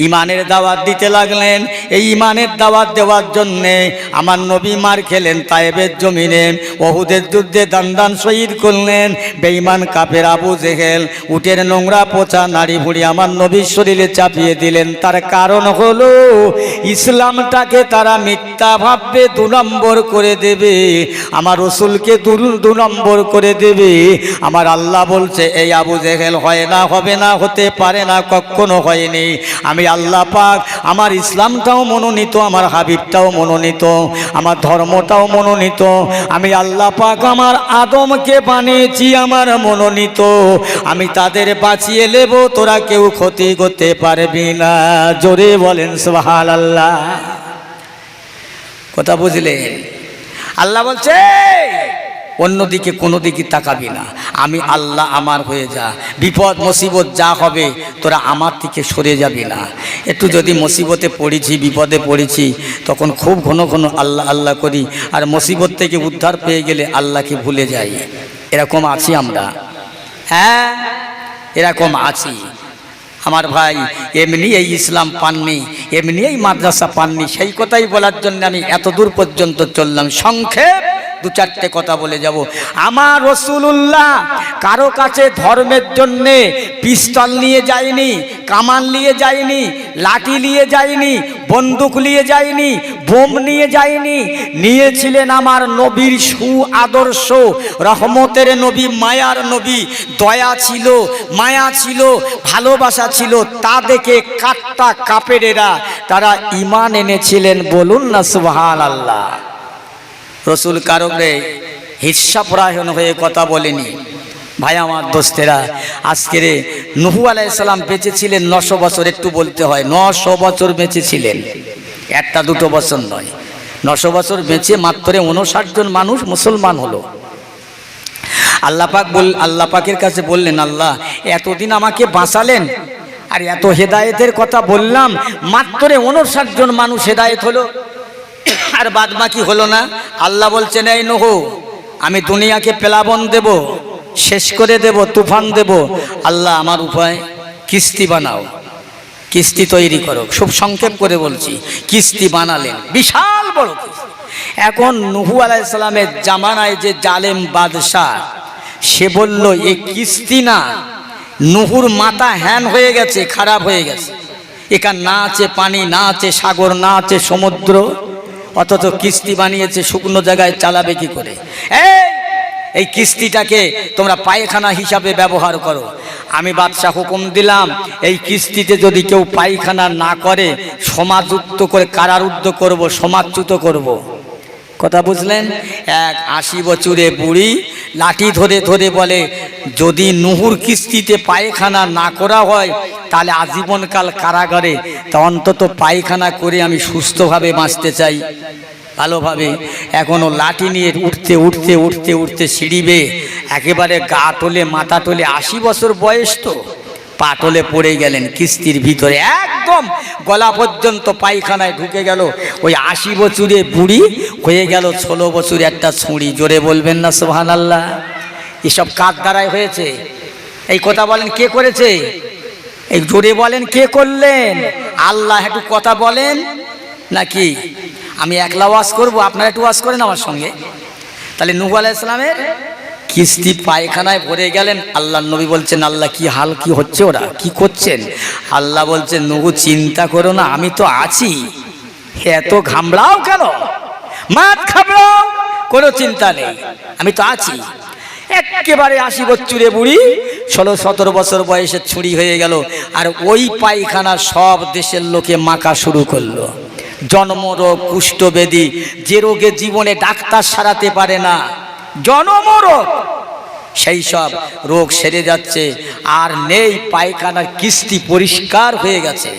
ইমানের দাওয়াত দিতে লাগলেন। এই ইমানের দাওয়াত দেওয়ার জন্যে আমার নবী মার খেলেন তায়েবের জমিনে, ওহুদের যুদ্ধে দান শহীদ করলেন। বেঈমান কাফের আবু জেহেল উটের নোংরা পচা নাড়ি ভুড়ি আমার নবীর শরীরে চাপিয়ে দিলেন। তার কারণ হলো ইসলামটাকে তারা মিথ্যা ভাববে, 2 নম্বর করে দেবে, আমার রসুলকে 2 নম্বর করে দেবে। আমার আল্লাহ বলছে, এই আবু জেহেল হয় না, হবে না, হতে পারে না, কখনো হয়নি। আমি আল্লাহ পাক আমার ইসলামটাও মনোনীত, আমার হাবিবটাও মনোনীত, আমার ধর্মটাও মনোনীত। আমি আল্লাহ পাক আমার আদমকে বানিয়েছি আমার মনোনীত, আমি তাদের বাঁচিয়ে নেব, তোরা কেউ ক্ষতি করতে পারবি না। জোরে বলেন সুবহানাল্লাহ। কথা বুঝলেন? আল্লাহ বলছে অন্যদিকে কোনো দিকে তাকাবি না, আমি আল্লাহ আমার হয়ে যা, বিপদ মুসিবত যা হবে তোরা আমার থেকে সরে যাবি না। একটু যদি মুসিবতে পড়েছি, বিপদে পড়েছি, তখন খুব ঘন ঘন আল্লাহ আল্লাহ করি, আর মুসিবত থেকে উদ্ধার পেয়ে গেলে আল্লাহকে ভুলে যাই। এরকম আছি আমরা, হ্যাঁ এরকম আছি। আমার ভাই এমনি এই ইসলাম পাননি, এমনি এই মাদ্রাসা পাননি, সেই কথাই বলার জন্য আমি এত দূর পর্যন্ত চললাম। সংক্ষেপ 2-4টে কথা বলে যাব। আমার রাসূলুল্লাহ কারো কাছে ধর্মের জন্যে পিস্তল নিয়ে যায়নি, কামান নিয়ে যায়নি, লাঠি নিয়ে যায়নি, বন্দুক নিয়ে যায়নি, বোম নিয়ে যায়নি। নিয়েছিলেন আমার নবীর আদর্শ, রহমতের নবী, মায়ার নবী। দয়া ছিল, মায়া ছিল, ভালোবাসা ছিল। তা দেখে কাট্টা কাফেরেরা তারা ঈমান এনেছিলেন। বলুন না সুবহানাল্লাহ। রসুল কারণে হিস্সাপরায়ণ হয়ে কথা বলেনি। ভাই আমার দোস্তেরা, আজকের নূহ আলাইহিস সালাম বেঁচে ছিলেন 900 বছর। একটু বলতে হয়, 900 বছর বেঁচে ছিলেন, 1-2 বছর নয়। 900 বছর বেঁচে মাত্র 59 জন মানুষ মুসলমান হলো। আল্লাহ পাকের কাছে বললেন, আল্লাহ এতদিন আমাকে বাঁচালেন আর এত হেদায়েতের কথা বললাম, মাত্র 59 জন মানুষ হেদায়েত হলো, আর বাদ বাকি হলো না। আল্লাহ বলছেন, এই নূহ, আমি দুনিয়াকে প্লাবন দেব, শেষ করে দেব, তুফান দেব। আল্লাহ আমার উপায় কিস্তি বানাও, কিস্তি তৈরি করো। খুব সংক্ষেপ করে বলছি, কিস্তি বানালেন, বিশাল বড় কিস্তি। এখন নূহ আলাইহিস সালামের জামানায় যে জালেম বাদশাহ, সে বলল এই কিস্তি না, নূহুর মাথা হ্যান হয়ে গেছে, খারাপ হয়ে গেছে। এখানে না আছে পানি, না আছে সাগর, না আছে সমুদ্র, অথচ কিস্তি বানিয়েছে, শুকনো জায়গায় চালাবে কি করে? এই কিস্তিটাকে তোমরা পায়খানা হিসাবে ব্যবহার করো। আমি বাদশাহ হুকুম দিলাম, এই কিস্তিতে যদি কেউ পায়খানা না করে সমাজচ্যুত করে কারারুদ্ধ করব, সমাজচ্যুত করব। কথা বুঝলেন? এক 80 বছরে বুড়ি লাঠি ধরে ধরে বলে, যদি নুহুর কিস্তিতে পায়খানা না করা হয় তাহলে আজীবনকাল কারাগারে, তা অন্তত পায়খানা করে আমি সুস্থভাবে বাঁচতে চাই, ভালোভাবে। এখনও লাঠি নিয়ে উঠতে উঠতে উঠতে উঠতে সিঁড়িবে, একেবারে গা টলে মাথা টলে, 80 বছর বয়স তো, পা টলে পড়ে গেলেন কিস্তির ভিতরে, একদম গলা পর্যন্ত পায়খানায় ঢুকে গেল। ওই 80 বছরে বুড়ি হয়ে গেল 16 বছরে একটা ছুঁড়ি। জোরে বলবেন না সুবহানাল্লাহ? এসব কার দ্বারাই হয়েছে? এই কথা বলেন কে করেছে? এই জোরে বলেন কে করলেন? আল্লাহ। একটু কথা বলেন নাকি আমি একলা ওয়াজ করবো? আপনারা একটু ওয়াজ করেন আমার সঙ্গে। তাহলে নূহ আলাইহিস সালামের কিস্তি পায়খানায় ভরে গেলেন। আল্লাহ নবী বলছেন, আল্লাহ কি হাল, কি হচ্ছে, ওরা কি করছেন? আল্লাহ বলছেন, নূহ চিন্তা করো না, আমি তো আছি। এত ঘামড়াও কেন? মাথ ঘামড়াও, কোনো চিন্তা নেই, আমি তো আছি। একেবারে 80 বছরে বুড়ি 16-17 বছর বয়সে ছুরি হয়ে গেল। আর ওই পায়খানা সব দেশের লোকে মাখা শুরু করলো। জন্মরোগ, কুষ্ঠব্যাধি, যে রোগে জীবনে ডাক্তার সারাতে পারে না, জন্মরোগ, সেই সব রোগ সেরে যাচ্ছে। আর নেই, পায়খানার কিস্তি পরিষ্কার হয়ে গেছে।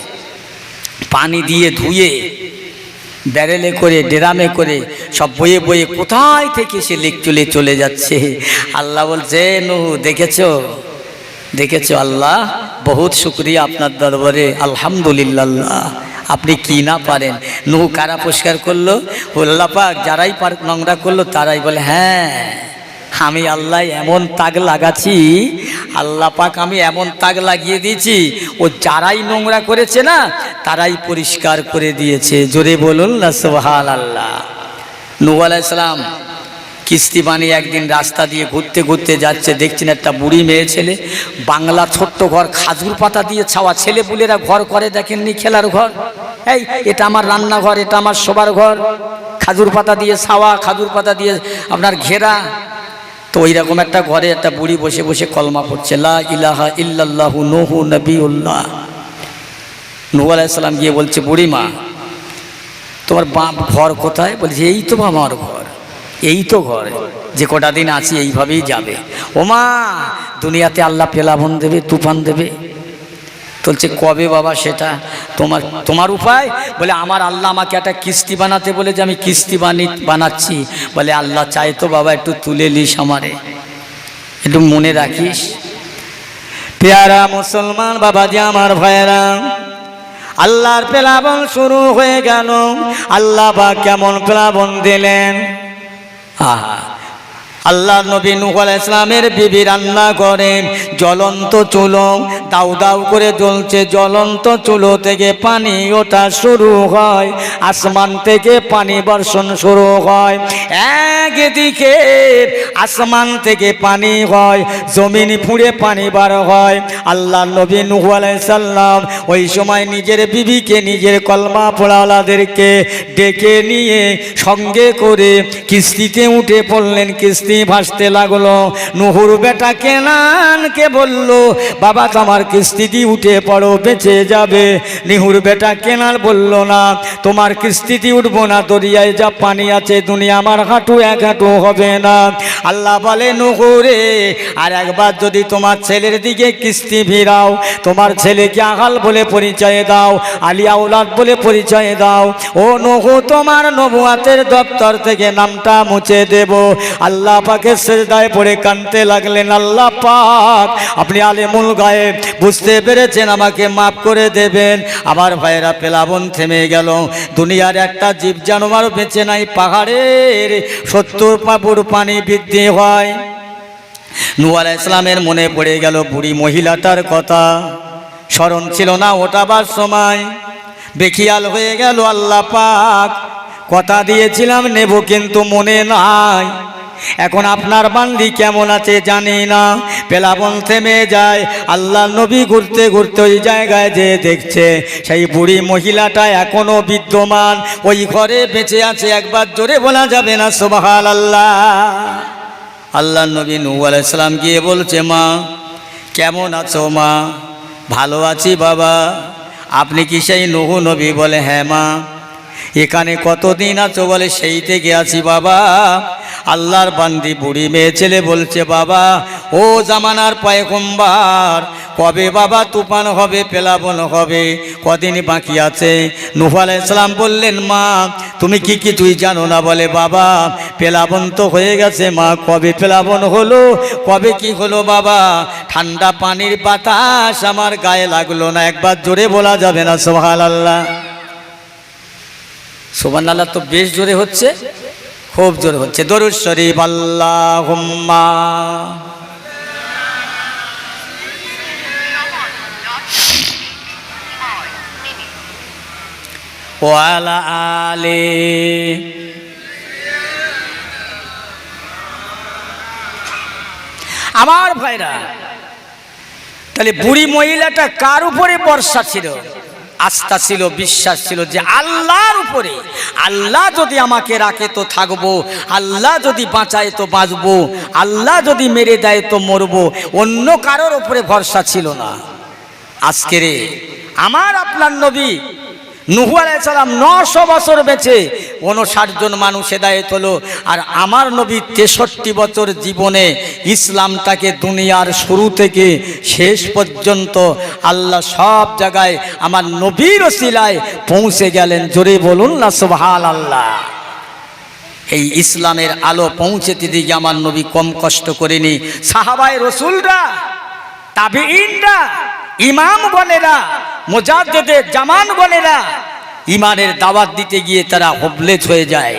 পানি দিয়ে ধুয়ে ব্যারেলে করে, ড্রামে করে সব বয়ে বয়ে কোথায় থেকে সে লেক চলে চলে যাচ্ছে। আল্লাহ বলছে, নূহ দেখেছো, দেখেছো? আল্লাহ বহুত শুকরিয়া আপনার দরবারে, আলহামদুলিল্লাহ। আপনি কি না পারেন? নূহ কারা পরিষ্কার করলো? আল্লাহ পাক যারাই নোংরা করলো তারাই বলে, হ্যাঁ আমি আল্লাহ এমন তাগ লাগাচ্ছি, আল্লাহ পাক আমি এমন তাগ লাগিয়ে দিয়েছি, ও যারাই নোংরা করেছে না তারাই পরিষ্কার করে দিয়েছে। জোরে বলুন না সুবহানাল্লাহ। নূহ আলাইহিস সালাম কিস্তি বানিয়ে একদিন রাস্তা দিয়ে ঘুরতে ঘুরতে যাচ্ছে, দেখছেন একটা বুড়ি মেয়ে ছেলে, বাংলা ছোট্ট ঘর, খাজুর পাতা দিয়ে ছাওয়া। ছেলে পুলেরা ঘর করে, দেখেননি? খেলার ঘর, এই এটা আমার রান্নাঘর, এটা আমার শোবার ঘর, খাজুর পাতা দিয়ে ছাওয়া, খাজুর পাতা দিয়ে আপনার ঘেরা। তো ওই রকম একটা ঘরে একটা বুড়ি বসে বসে কলমা পড়ছে, লা ইলাহা ইল্লাল্লাহু নূহু নবিউল্লাহ। নূহ আলাইহিস সালাম গিয়ে বলছে, বুড়ি মা তোমার ঘর কোথায়? বলছে, এই তো আমার ঘর, এই তো ঘর, যে কটা দিন আছি এইভাবেই যাবে। ও মা, দুনিয়াতে আল্লাহ প্লাবন দেবে, তুফান দেবে। বলছে, কবে বাবা সেটা? তোমার উপায়? বলে, আমার আল্লাহ আমাকে একটা কিস্তি বানাতে বলে, যে আমি কিস্তি বানাচ্ছি। বলে, আল্লাহ চাই তো বাবা একটু তুলে নিস, আমারে একটু মনে রাখিস। পেয়ারা মুসলমান বাবাজি আমার ভাইয়েরা, আল্লাহর প্লাবন শুরু হয়ে গেল। আল্লাহ বা কেমন প্লাবন দিলেন! আহা, আল্লাহ নবী নূহ আলাইহিস সালামের বিবি রান্না করেন, জ্বলন্ত চুলো দাউ দাউ করে জ্বলছে, জ্বলন্ত চুলো থেকে পানি ওঠা শুরু হয়, আসমান থেকে পানি বর্ষণ শুরু হয়। একদিকে আসমান থেকে পানি হয়, জমিন ফুঁড়ে পানি বার হয়। আল্লাহ নবী নূহ আলাইহিস সালাম ওই সময় নিজের বিবিকে, নিজের কলমা পড়াওয়ালাদেরকে ডেকে নিয়ে সঙ্গে করে কিস্তিতে উঠে পড়লেন। কিস্তি ভাসতে লাগলো। নূহুর বেটা কেনানকে বলল, বাবা তোমার কিস্তিতে উঠে পড়ো, বেঁচে যাবে। নূহুর বেটা কেনান বলল, না তোমার কিস্তিতে উঠবো না, দরিয়ায় যা পানি আছে দুনিয়া আমার হাঁটু এক হাঁটু হবে না। আল্লাহ বলে, নূহ রে, আর একবার যদি তোমার ছেলের দিকে কিস্তি ভিড়াও, তোমার ছেলেকে আগাল বলে পরিচয় দাও, আলী আওলাদ বলে পরিচয় দাও, ও নূহ তোমার নবুয়াতের দপ্তর থেকে নামটা মুছে দেব। আল্লাহ পাকে সেজদায় পড়ে কাঁদতে লাগলেন, আল্লাহ পাক আপনি আলেমুল গায়েব, বুঝতে পেরেছেন, আমাকে মাফ করে দেবেন। আমার ভাইয়েরা, প্লাবন থেমে গেল। দুনিয়ার একটা জীব জানোয়ার বেঁচে নাই। পাহাড়ের 70 ফুট পানি বৃদ্ধি হয়। নূহ আলাইহিস সালামের মনে পড়ে গেল বুড়ি মহিলাটার কথা, স্মরণ ছিল না ওঠাবার সময়, বেখিয়াল হয়ে গেল। আল্লাহ পাক কথা দিয়েছিলাম নেব, কিন্তু মনে নাই। এখন আপনার বান্দি কেমন আছে জানি না। প্লাবন থেমে যায়, আল্লাহ নবী ঘুরতে ঘুরতে ওই জায়গায় যে দেখছে সেই বুড়ি মহিলাটা এখনো বিদ্যমান ওই ঘরে বেঁচে আছে। একবার জোরে বলা যাবে না সুবহানাল্লাহ? আল্লাহ নবী নূহ আলাইহিস সালাম গিয়ে বলছে, মা কেমন আছো? মা ভালো আছি বাবা। আপনি কি সেই নূহ নবী? বলে হ্যাঁ মা। এখানে কতদিন আছো? বলে সেই থেকে আছি বাবা। আল্লাহর বান্দি বুড়ি মেয়ে ছেলে বলছে, বাবা ও জামানার পয়গম্বর, কবে বাবা তুফান হবে, প্লাবন হবে, কদিন বাকি আছে? নূহ আলাইহিস সালাম বললেন, মা তুমি কি কিছুই জানো না? বলে বাবা প্লাবন তো হয়ে গেছে মা। কবে প্লাবন হলো, কবে কি হলো বাবা? ঠান্ডা পানির বাতাস আমার গায়ে লাগলো না। একবার জোরে বলা যাবে না সুবহানাল্লাহ? সুবহানাল্লাহ তো বেশ জোরে হচ্ছে, খুব জোরে হচ্ছে। দরুদ শরীফ আল্লাহুম্মা ওয়া আলা আলি। আমার ভাইরা, তাহলে বুড়ি মহিলাটা কার উপরে ভরসা ছিল? আস্থা ছিল, বিশ্বাস ছিল যে আল্লাহর উপরে। আল্লাহ যদি আমাকে রাখে তো থাকবো, আল্লাহ যদি বাঁচায় তো বাঁচবো, আল্লাহ যদি মেরে দেয় তো মরবো। অন্য কারোর উপরে ভরসা ছিল না। আজকের আমার আপনার নবী নূহ আলাইহিস সালাম 900 বছর বেঁচে 59 জন মানুষ হেদায়েত হলো। আর আমার নবী 63 বছর জীবনে ইসলামটাকে দুনিয়ার শুরু থেকে শেষ পর্যন্ত আল্লাহ সব জায়গায় আমার নবীর ওসিলায় পৌঁছে গেলেন। জোরে বলুন না সুবহানাল্লাহ? এই ইসলামের আলো পৌঁছেতে দিকে আমার নবী কম কষ্ট করেনি। সাহাবায়ে রাসূলরা, তাবিঈনরা, ইমামগণেরা, মুজাদ্দিদে জামানগণেরা ইমানের দাওয়াত দিতে গিয়ে তারা হবলেজ হয়ে যায়।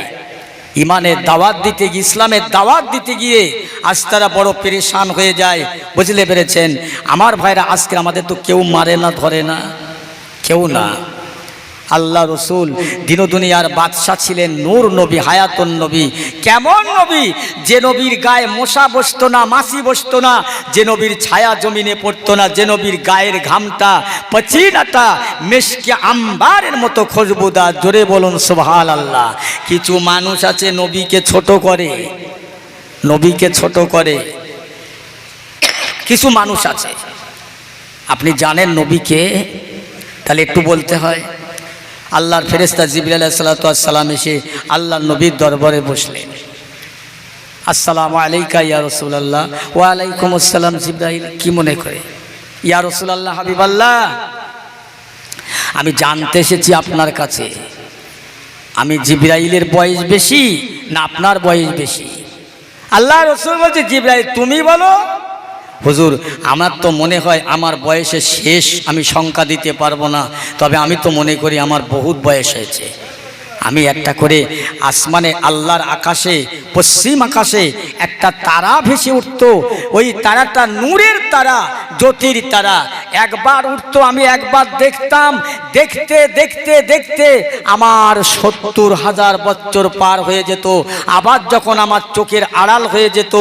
ইমানের দাওয়াত দিতে গিয়ে, ইসলামের দাওয়াত দিতে গিয়ে আজ তারা বড় পেরেশান হয়ে যায়। বুঝলে পেরেছেন আমার ভাইরা? আজকে আমাদের তো কেউ মারে না, ধরে না, কেউ না। আল্লাহ রসুল দিন দুনিয়ার বাদশাহ ছিলেন, নূর নবী, হায়াতুন নবী। কেমন নবী? যে নবীর গায়ে মশা বসতো না, মাছি বসতো না, যে নবীর ছায়া জমিনে পড়তো না, যে নবীর গায়ের ঘামটা, পচিনাটা মেশকে আম্বারের মতো খুশবুদার। জোরে বলুন সুবহানাল্লাহ? কিছু মানুষ আছে নবীকে ছোট করে, নবীকে ছোট করে। কিছু মানুষ আছে, আপনি জানেন নবীকে? তাহলে একটু বলতে হয়। আল্লাহর ফেরেশতা জিবরাইল আলাইহিস সালাতু ওয়াস সালাম এসে আল্লাহর নবীর দরবারে বসলেন। আসসালামু আলাইকা ইয়া রাসূলুল্লাহ। ওয়া আলাইকুম আসসালাম। জিবরাইল কি মনে করে? ইয়া রাসূলুল্লাহ, হাবিবাল্লাহ, আমি জানতে এসেছি আপনার কাছে, আমি জিবরাইলের বয়স বেশি না আপনার বয়স বেশি? আল্লাহ রসুল বলছে, জিবরাইল তুমি বলো। হুজুর আমার তো মনে হয় আমার বয়সের শেষ, আমি সংখ্যা দিতে পারবো না, তবে আমি তো মনে করি আমার বহুত বয়স হয়েছে। আমি একটা করে আসমানে আল্লাহর আকাশে, পশ্চিম আকাশে একটা তারা ভেসে উঠত। ওই তারাটা নূরের তারা, জ্যোতির তারা। একবার উঠতো, আমি একবার দেখতাম। দেখতে দেখতে দেখতে আমার 70,000 বছর পার হয়ে যেত। আবার যখন আমার চোখের আড়াল হয়ে যেত,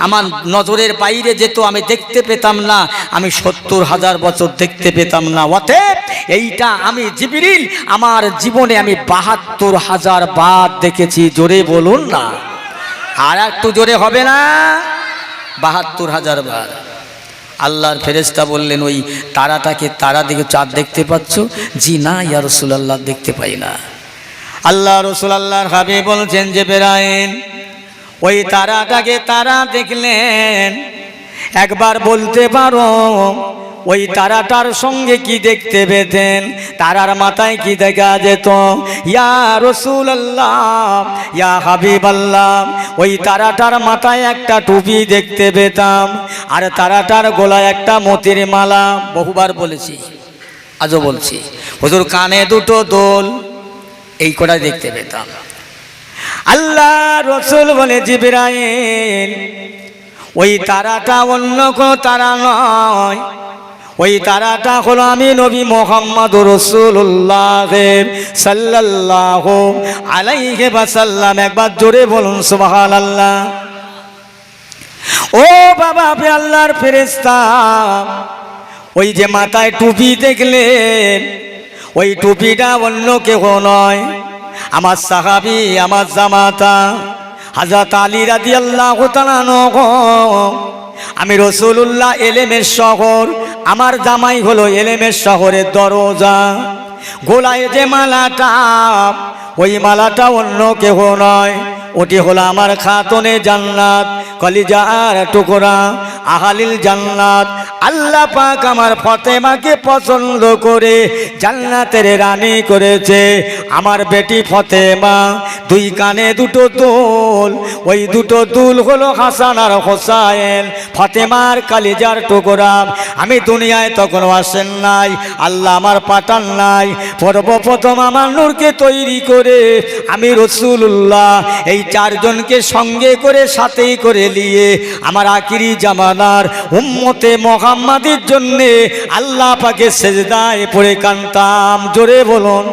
আমার নজরের বাইরে যেত, আমি দেখতে পেতাম না। আমি 70,000 বছর দেখতে পেতাম না। অতএব এইটা আমি জিবরিল আমার জীবনে আমি 72,000 বার দেখেছি। জোরে বলুন না, আর একটু জোরে হবে না? 72,000 বার। আল্লাহর ফেরেশতা বললেন, ওই তারাটাকে তারা দেখে চাঁদ দেখতে পাচ্ছ? জি না ইয়া রাসূলুল্লাহ, দেখতে পাই না। আল্লাহ রসুল আল্লাহর হাবিব বলছেন যে বেরাইন, ওই তারাটাকে তারা দেখলেন, একবার বলতে পারো ওই তারাটার সঙ্গে কি দেখতে পেতেন? তারার মাথায় কি দেখা যেত? ইয়া রাসূলুল্লাহ, ইয়া হাবিবাল্লাহ, ওই তারাটার মাথায় একটা টুপি দেখতে পেতাম, আর তারাটার গলায় একটা মতির মালা। বহুবার বলেছি, আজও বলছি, হুজুর কানে দুটো দোল, এই কটাই দেখতে পেতাম। আল্লাহ রসুল বলে, জিবরাইল ওই তারাটা অন্য কোনো তারা নয়, ওই তারাটা হলো আমি নবী মুহাম্মদুর রাসূলুল্লাহ সাল্লাল্লাহু আলাইহি ওয়াসাল্লাম। একবার জোরে বলুন সুবহানাল্লাহ। ও বাবা আল্লাহর ফেরেশতা, ওই যে মাথায় টুপি দেখলেন, ওই টুপিটা অন্য কেউ নয়, আমার সাহাবী, আমার জামাতা হযরত আলী রাদিয়াল্লাহু তাআলা আনহু। আমি রাসূলুল্লাহ এলেমের শহর, আমার জামাই হলো এলেমের শহরের দরজা। গলায় যে মালাটা, ওই মালাটা অন্য কেউ নয়, ওটি হলো আমার খাতুনে জান্নাত, কলিজার টুকরা, আহালিল জান্নাত। আল্লাহ পাক আমার ফাতেমাকে পছন্দ করে জান্নাতের রানী করেছে। আমার বেটি ফাতেমা, দুই কানে দুটো দুল, ওই দুটো দুল হলো হাসান আর হোসাইন, ফাতেমার কলিজার টুকরা। আমি দুনিয়ায় তখন আসেন নাই, আল্লাহ আমার পাঠান নাই। সর্বপ্রথম আমার নূরকে তৈরি করে আমি রাসূলুল্লাহ এই চারজনকে সঙ্গে করে সাথেই করে নিয়ে আমার আখিরি জামানার উম্মতে মুহাম্মাদের জন্য আল্লাহ পাকে সেজদায় পড়ে কাঁদতাম। জোরে বলুন।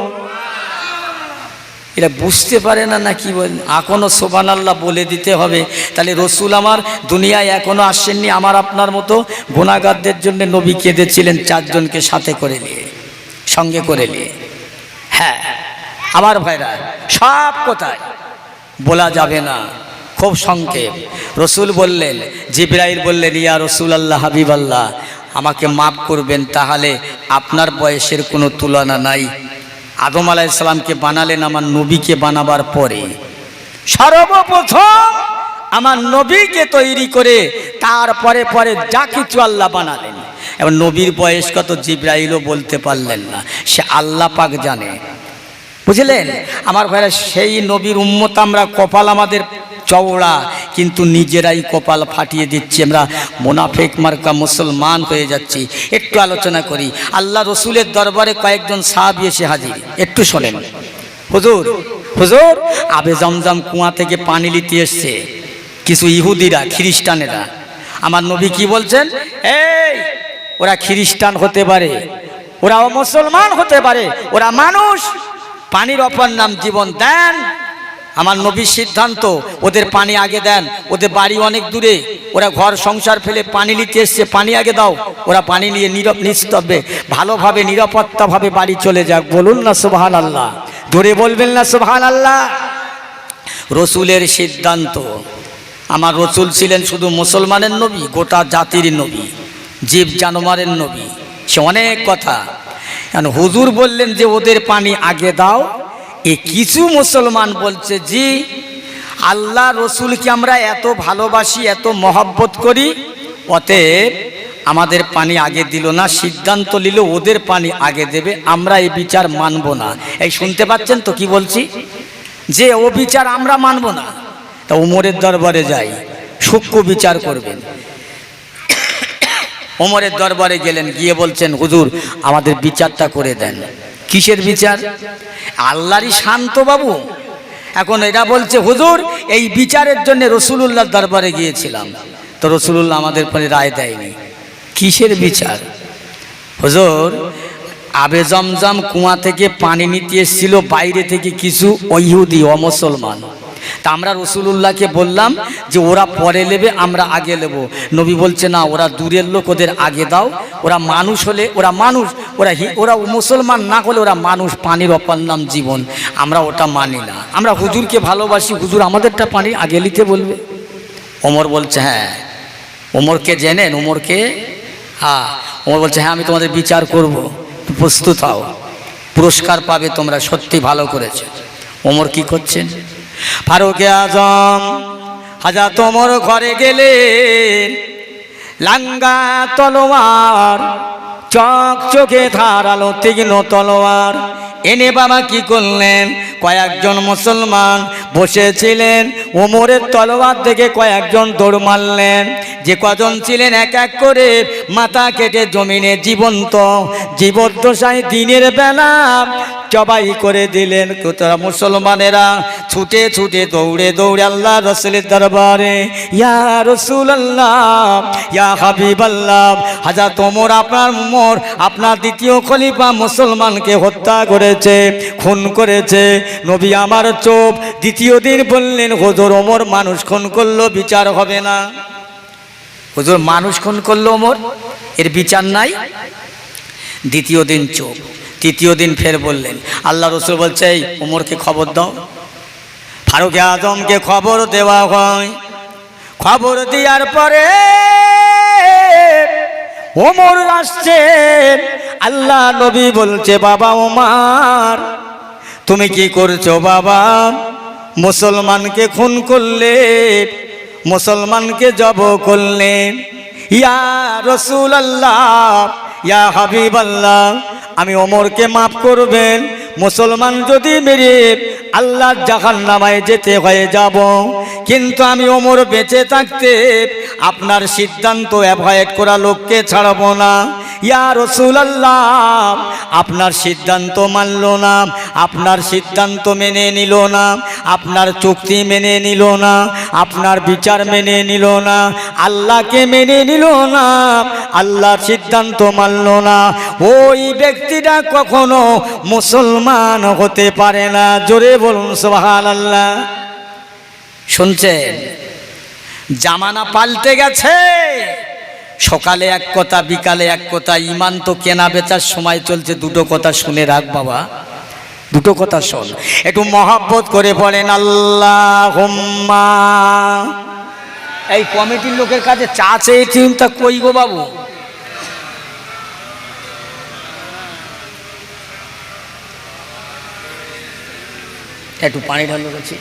এরা বুঝতে পারে না, না কি বলেন? এখনো সুবহানাল্লাহ বলে দিতে হবে। তাহলে রসুল আমার দুনিয়ায় এখনো আসেননি, আমার আপনার মতো গুনাহগারদের জন্য নবী কেঁদেছিলেন চারজনকে সাথে করে নিয়ে, সঙ্গে করে নিয়ে। হ্যাঁ আমার ভাইরা, সব কোথায় বলা যাবে না, খুব সংক্ষেপ। রসুল বললেন, জিবরাইল বললেন, ইয়া রাসূলুল্লাহ, হাবিবাল্লাহ, আমাকে মাফ করবেন, তাহলে আপনার বয়সের কোনো তুলনা নাই। আদম আলাইহিস সালামকে বানালেন আমার নবীকে বানাবার পরে, সর্বপ্রথম আমার নবীকে তৈরি করে তারপরে পরে যা কিছু আল্লাহ বানালেন। এবার নবীর বয়স কত জিবরাইলও বলতে পারলেন না, সে আল্লাহ পাক জানে। বুঝলেন আমার ভাইরা? সেই নবীর উম্মত আমরা, কপাল আমাদের চওড়া, কিন্তু নিজেরাই কপাল ফাটিয়ে দিচ্ছি। আমরা মুনাফিক মার্কা মুসলমান হয়ে যাচ্ছি। একটু আলোচনা করি। আল্লাহ রসুলের দরবারে কয়েকজন সাহাবী এসে হাজির, একটু শোনেন। হুজুর, হুজুর, আবে জমজম কুয়া থেকে পানি নিতে এসছে কিছু ইহুদিরা, খ্রিস্টানেরা। আমার নবী কি বলছেন? এই, ওরা খ্রিস্টান হতে পারে, ওরা মুসলমান হতে পারে, ওরা মানুষ, পানির অপর নাম জীবন। দেন, আমার নবীর সিদ্ধান্ত, ওদের পানি আগে দেন। ওদের বাড়ি অনেক দূরে, ওরা ঘর সংসার ফেলে পানি নিতে এসছে, পানি আগে দাও। ওরা পানি নিয়ে নিস্তব্ধে ভালোভাবে নিরাপত্তাভাবে বাড়ি চলে যাক। বলুন না সুবহানাল্লাহ, ধরে বলবেন না সুবহানাল্লাহ। রসুলের সিদ্ধান্ত। আমার রসুল ছিলেন শুধু মুসলমানের নবী, গোটা জাতির নবী, জীব জানোয়ারের নবী, সে অনেক কথা। হুজুর বললেন যে ওদের পানি আগে দাও। এ কিছু মুসলমান বলছে, জি আল্লাহ রসুলকে আমরা এত ভালোবাসি, এত মহব্বত করি, অতএব আমাদের পানি আগে দিল না, সিদ্ধান্ত নিল ওদের পানি আগে দেবে, আমরা এই বিচার মানব না। এই শুনতে পাচ্ছেন তো কি বলছি? যে ও বিচার আমরা মানব না। তা ওমরের দরবারে যাই, সূক্ষ্ম বিচার করবেন। ওমরের দরবারে গেলেন, গিয়ে বলছেন, হুজুর আমাদের বিচারটা করে দেন। কিসের বিচার? আল্লাহরই শান্ত বাবু। এখন এরা বলছে, হুজুর এই বিচারের জন্য রাসূলুল্লাহর দরবারে গিয়েছিলাম, তো রাসূলুল্লাহ আমাদের পরে রায় দেয়নি। কিসের বিচার? হুজুর আবে জমজম কুয়া থেকে পানি নিতে এসেছিল বাইরে থেকে কিছু ইহুদি, অমুসলমান। তা আমরা রাসূলুল্লাহকে বললাম যে ওরা পরে নেবে, আমরা আগে নেব। নবী বলছে, না, ওরা দূরের লোক, ওদের আগে দাও। ওরা মানুষ হলে ওরা মানুষ, ওরা মুসলমান না হলে ওরা মানুষ, পানির অপর নাম জীবন, আমরা ওটা মানি না। আমরা হুজুরকে ভালোবাসি, হুজুর আমাদেরটা পানি আগে নিতে বলবে। ওমর বলছে, হ্যাঁ। ওমরকে জেনেন? ওমরকে? হ্যাঁ। ওমর বলছে, হ্যাঁ আমি তোমাদের বিচার করব, প্রস্তুত হও, পুরস্কার পাবে তোমরা, সত্যি ভালো করেছে। ওমর কি করছেন? ফারুকে আজম হযরত ওমর ঘরে গেলেন, লাঙ্গা তলোয়ার, চকচকে ধারালো তীক্ষ্ণ তলোয়ার এনে বাবা কি করলেন? কয়েকজন মুসলমান বসেছিলেন, ওমরের তলোয়ার থেকে কয়েকজন দৌড় মারলেন। যে কজন ছিলেন এক এক করে মাথা কেটে জমিনে জীবদ্দশায় দিনের বেলা জবাই করে দিলেন। তোরা মুসলমানেরা ছুটে ছুটে দৌড়ে দৌড়ে আল্লাহ রসুলের দরবারে, ইয়া রাসূলুল্লাহ, ইয়া হাবিবাল্লাহ, হযরত ওমর আপনার দ্বিতীয় খলিফা মুসলমানকে হত্যা করেছে, খুন করেছে। নবী আমার চোপ দ্বিতীয় দিন বললেন, হুজুর ওমর মানুষ খুন করলো, বিচার হবে না। হুজুর মানুষ খুন করলো ওমর, এর বিচার নাই। দ্বিতীয় দিন চোখ, তৃতীয় দিন ফের বললেন। আল্লাহ রসুল বলছে এই ওমরকে খবর দাও। ফারুক আজমকে খবর দেওয়া হয়। খবর দেওয়ার পরে ওমর আসছে। আল্লাহ নবী বলছে বাবা ওমর তুমি কি করছো বাবা? মুসলমানকে খুন করলে, মুসলমানকে জব করলে। ইয়া রাসূলুল্লাহ, ইয়া হাবিবাল্লাহ, আমি ওমরকে মাফ করবেন। মুসলমান যদি মেরে আল্লাহর জাহান্নামায় যেতে হয়ে যাব, কিন্তু আমি ওমর বেঁচে থাকতে আপনার সিদ্ধান্ত অ্যাভয়েড করা লোককে ছাড়ব না। ইয়া রাসূলুল্লাহ, আপনার সিদ্ধান্ত মানল না, আপনার সিদ্ধান্ত মেনে নিল না, আপনার চুক্তি মেনে নিল না, আপনার বিচার মেনে নিল না, আল্লাহকে মেনে নিল না, আল্লাহর সিদ্ধান্ত মানল না, ওই ব্যক্তিটা কখনো মুসলমান হতে পারে না। জোরে বলুন সুবহানাল্লাহ। শুনছেন? জামানা পাল্টে গেছে। সকালে এক কথা, বিকালে এক কথা। ইমান তো কেনা বেচার সময় চলছে। দুটো কথা শুনে রাখ বাবা, দুটো কথা শোন, একটু মহব্বত করে বলেন আল্লাহুম্মা। এই কমিটির লোকের কাছে চা চেয়েছি, তা কই গো বাবু? একটু পানি ঢালো গেছি।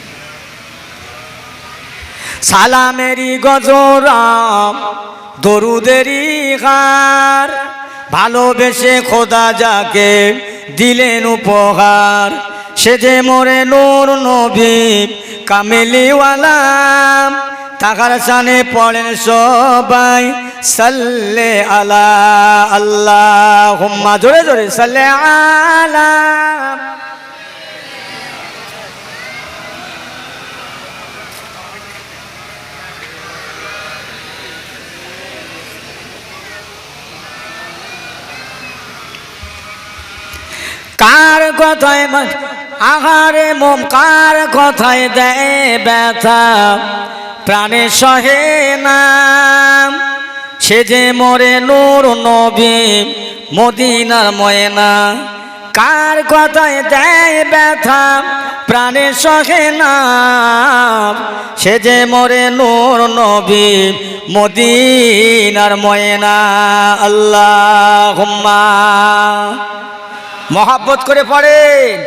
সালামেরি গজরাম, দরুদেরি গার, ভালোবেসে খোদা যাকে দিলেন উপহার, সে যে মোরে নূর নবী কামেলিওয়ালা, তাহার শানে পড়েন সবাই সাল্লে আলা। আল্লাহুম্মা, জোরে জোরে সাল্লে আলা। কার কথায় আহারে মোম, কার কথায় দেয় ব্যথা, প্রাণে সহে না, সে যে মরে নূর নবী মদিনার ময়না। কার কথায় দেয় ব্যথা, প্রাণে সহে না, সে যে মরে নূর নবী মদিনার ময়না। আল্লাহুম্মা, মহব্বত করে পড়েন।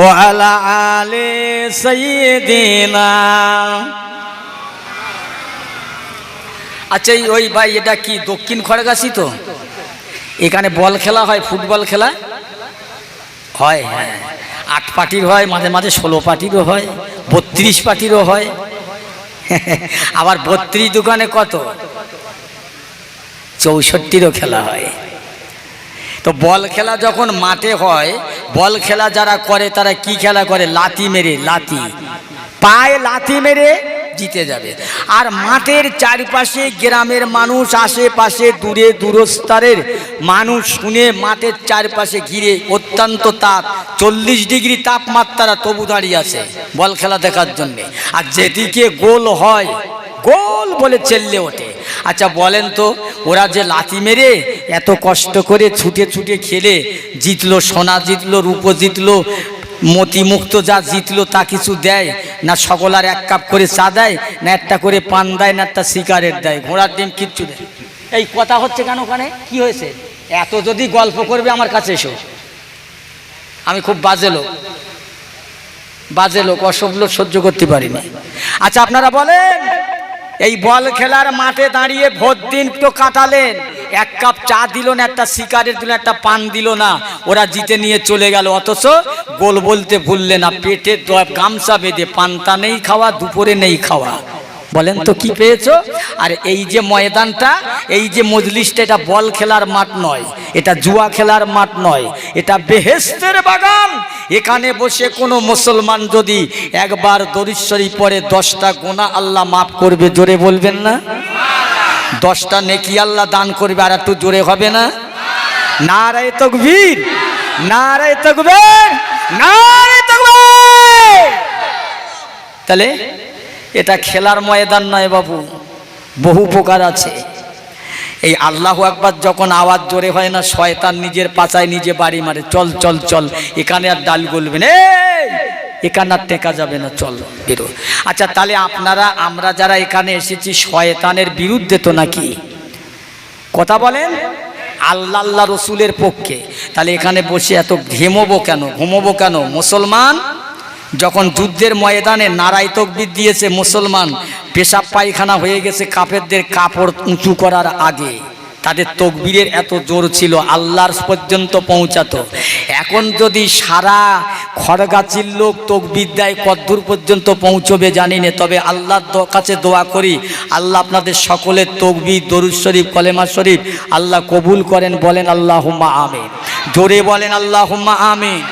ও আলা আলে সাইয়্যিদিনা। আচ্ছা ওই ভাই, এটা কি দক্ষিণ খড়গাছি? তো এখানে বল খেলা হয়, ফুটবল খেলা হয়। হ্যাঁ, 8 পার্টির হয়, মাঝে মাঝে 16 পার্টিরও হয়, 32 পার্টিরও হয়। আবার 32 দোকানে কত, 64রও খেলা হয়। তো বল খেলা যখন মাঠে হয়, বল খেলা যারা করে তারা কি খেলা করে? লাথি মেরে, লাথি পায়ে লাথি মেরে জিতে যাবে। আর মাঠের চারপাশে গ্রামের মানুষ, আশেপাশে দূরে দূরস্তরের মানুষ শুনে মাঠের চারপাশে ঘিরে, অত্যন্ত তাপ, 40 ডিগ্রি তাপমাত্রা, তবু দাঁড়িয়ে আছে বল খেলা দেখার জন্যে। আর যেদিকে গোল হয়, গোল বলে চেল্লে ওঠে। আচ্ছা বলেন তো, ওরা যে লাথি মেরে এত কষ্ট করে ছুটে ছুটে খেলে, জিতলো, সোনা জিতলো, রূপো জিতলো, মতিমুক্ত যা জিতলো তা কিছু দেয় না? সকলার 1 কাপ করে চা দেয় না, একটা করে পান দেয় না, একটা সিগারেট দেয়, ঘোড়ার ডিম কিচ্ছু দেয়? এই কথা হচ্ছে কেন? ওখানে কি হয়েছে? এত যদি গল্প করবে আমার কাছে এসো, আমি খুব বাজে লোক, বাজে লোক, অসভ্য সহ্য করতে পারিনি। আচ্ছা আপনারা বলেন, এই বল খেলার মাঠে দাঁড়িয়ে ভোট দিন তো কাটালেন, 1 কাপ চা দিল না, একটা সিগারেট দিল, একটা পান দিল না, ওরা জিতে নিয়ে চলে গেল। অথচ গোল বলতে ভুললে না, পেটে গামছা বেঁধে, পান্তা নেই খাওয়া, দুপুরে নেই খাওয়া। বলেন তো কি পেয়েছো? আর এই যে ময়দানটা, এই যে মজলিসটা, এটা বল খেলার মাঠ নয়, এটা জুয়া খেলার মাঠ নয়, এটা বেহেশতের বাগান। এখানে বসে কোনো মুসলমান যদি একবার দরুদ শরীফ পড়ে 10টা গুনাহ আল্লাহ মাফ করবে। জোরে বলবেন না? 10টা নেকি আল্লাহ দান করবে। আর একটু জোরে হবে না? নারায়ে তাকবীর, নারায়ে তাকবীর, নারায়ে তাকবীর। তাহলে এটা খেলার ময়দান নয় বাবু, বহু প্রকার আছে। এই আল্লাহু আকবার যখন আওয়াজ জোরে হয় না, শয়তান নিজের পাছায় নিজে বাড়ি মারে, চল চল চল, এখানে আর ডাল গলবে না, এখানে আর টেকা যাবে না, চল বেরো। আচ্ছা তাহলে আপনারা আমরা যারা এখানে এসেছি শয়তানের বিরুদ্ধে তো নাকি? কথা বলেন, আল্লাহ আল্লাহ রসুলের পক্ষে। তাহলে এখানে বসে এত ঘুমোবো কেন? মুসলমান যখন যুদ্ধের ময়দানে নারাই তাকবীর দিয়েছে, মুসলমান পেশাব পায়খানা হয়ে গেছে কাফেরদের কাপড় উঁচু করার আগে, তাদের তকবীরের এত জোর ছিল আল্লাহর পর্যন্ত পৌঁছাতো। এখন যদি সারা খড়গাছির লোক তকবীর দেয়, কদ্দূর পর্যন্ত পৌঁছবে জানি না। তবে আল্লাহর কাছে দোয়া করি, আল্লাহ আপনাদের সকলের তকবীর, দরুদ শরীফ, কলেমা শরীফ আল্লাহ কবুল করেন। বলেন আল্লাহুম্মা আমিন, জোরে বলেন আল্লাহুম্মা আমিন।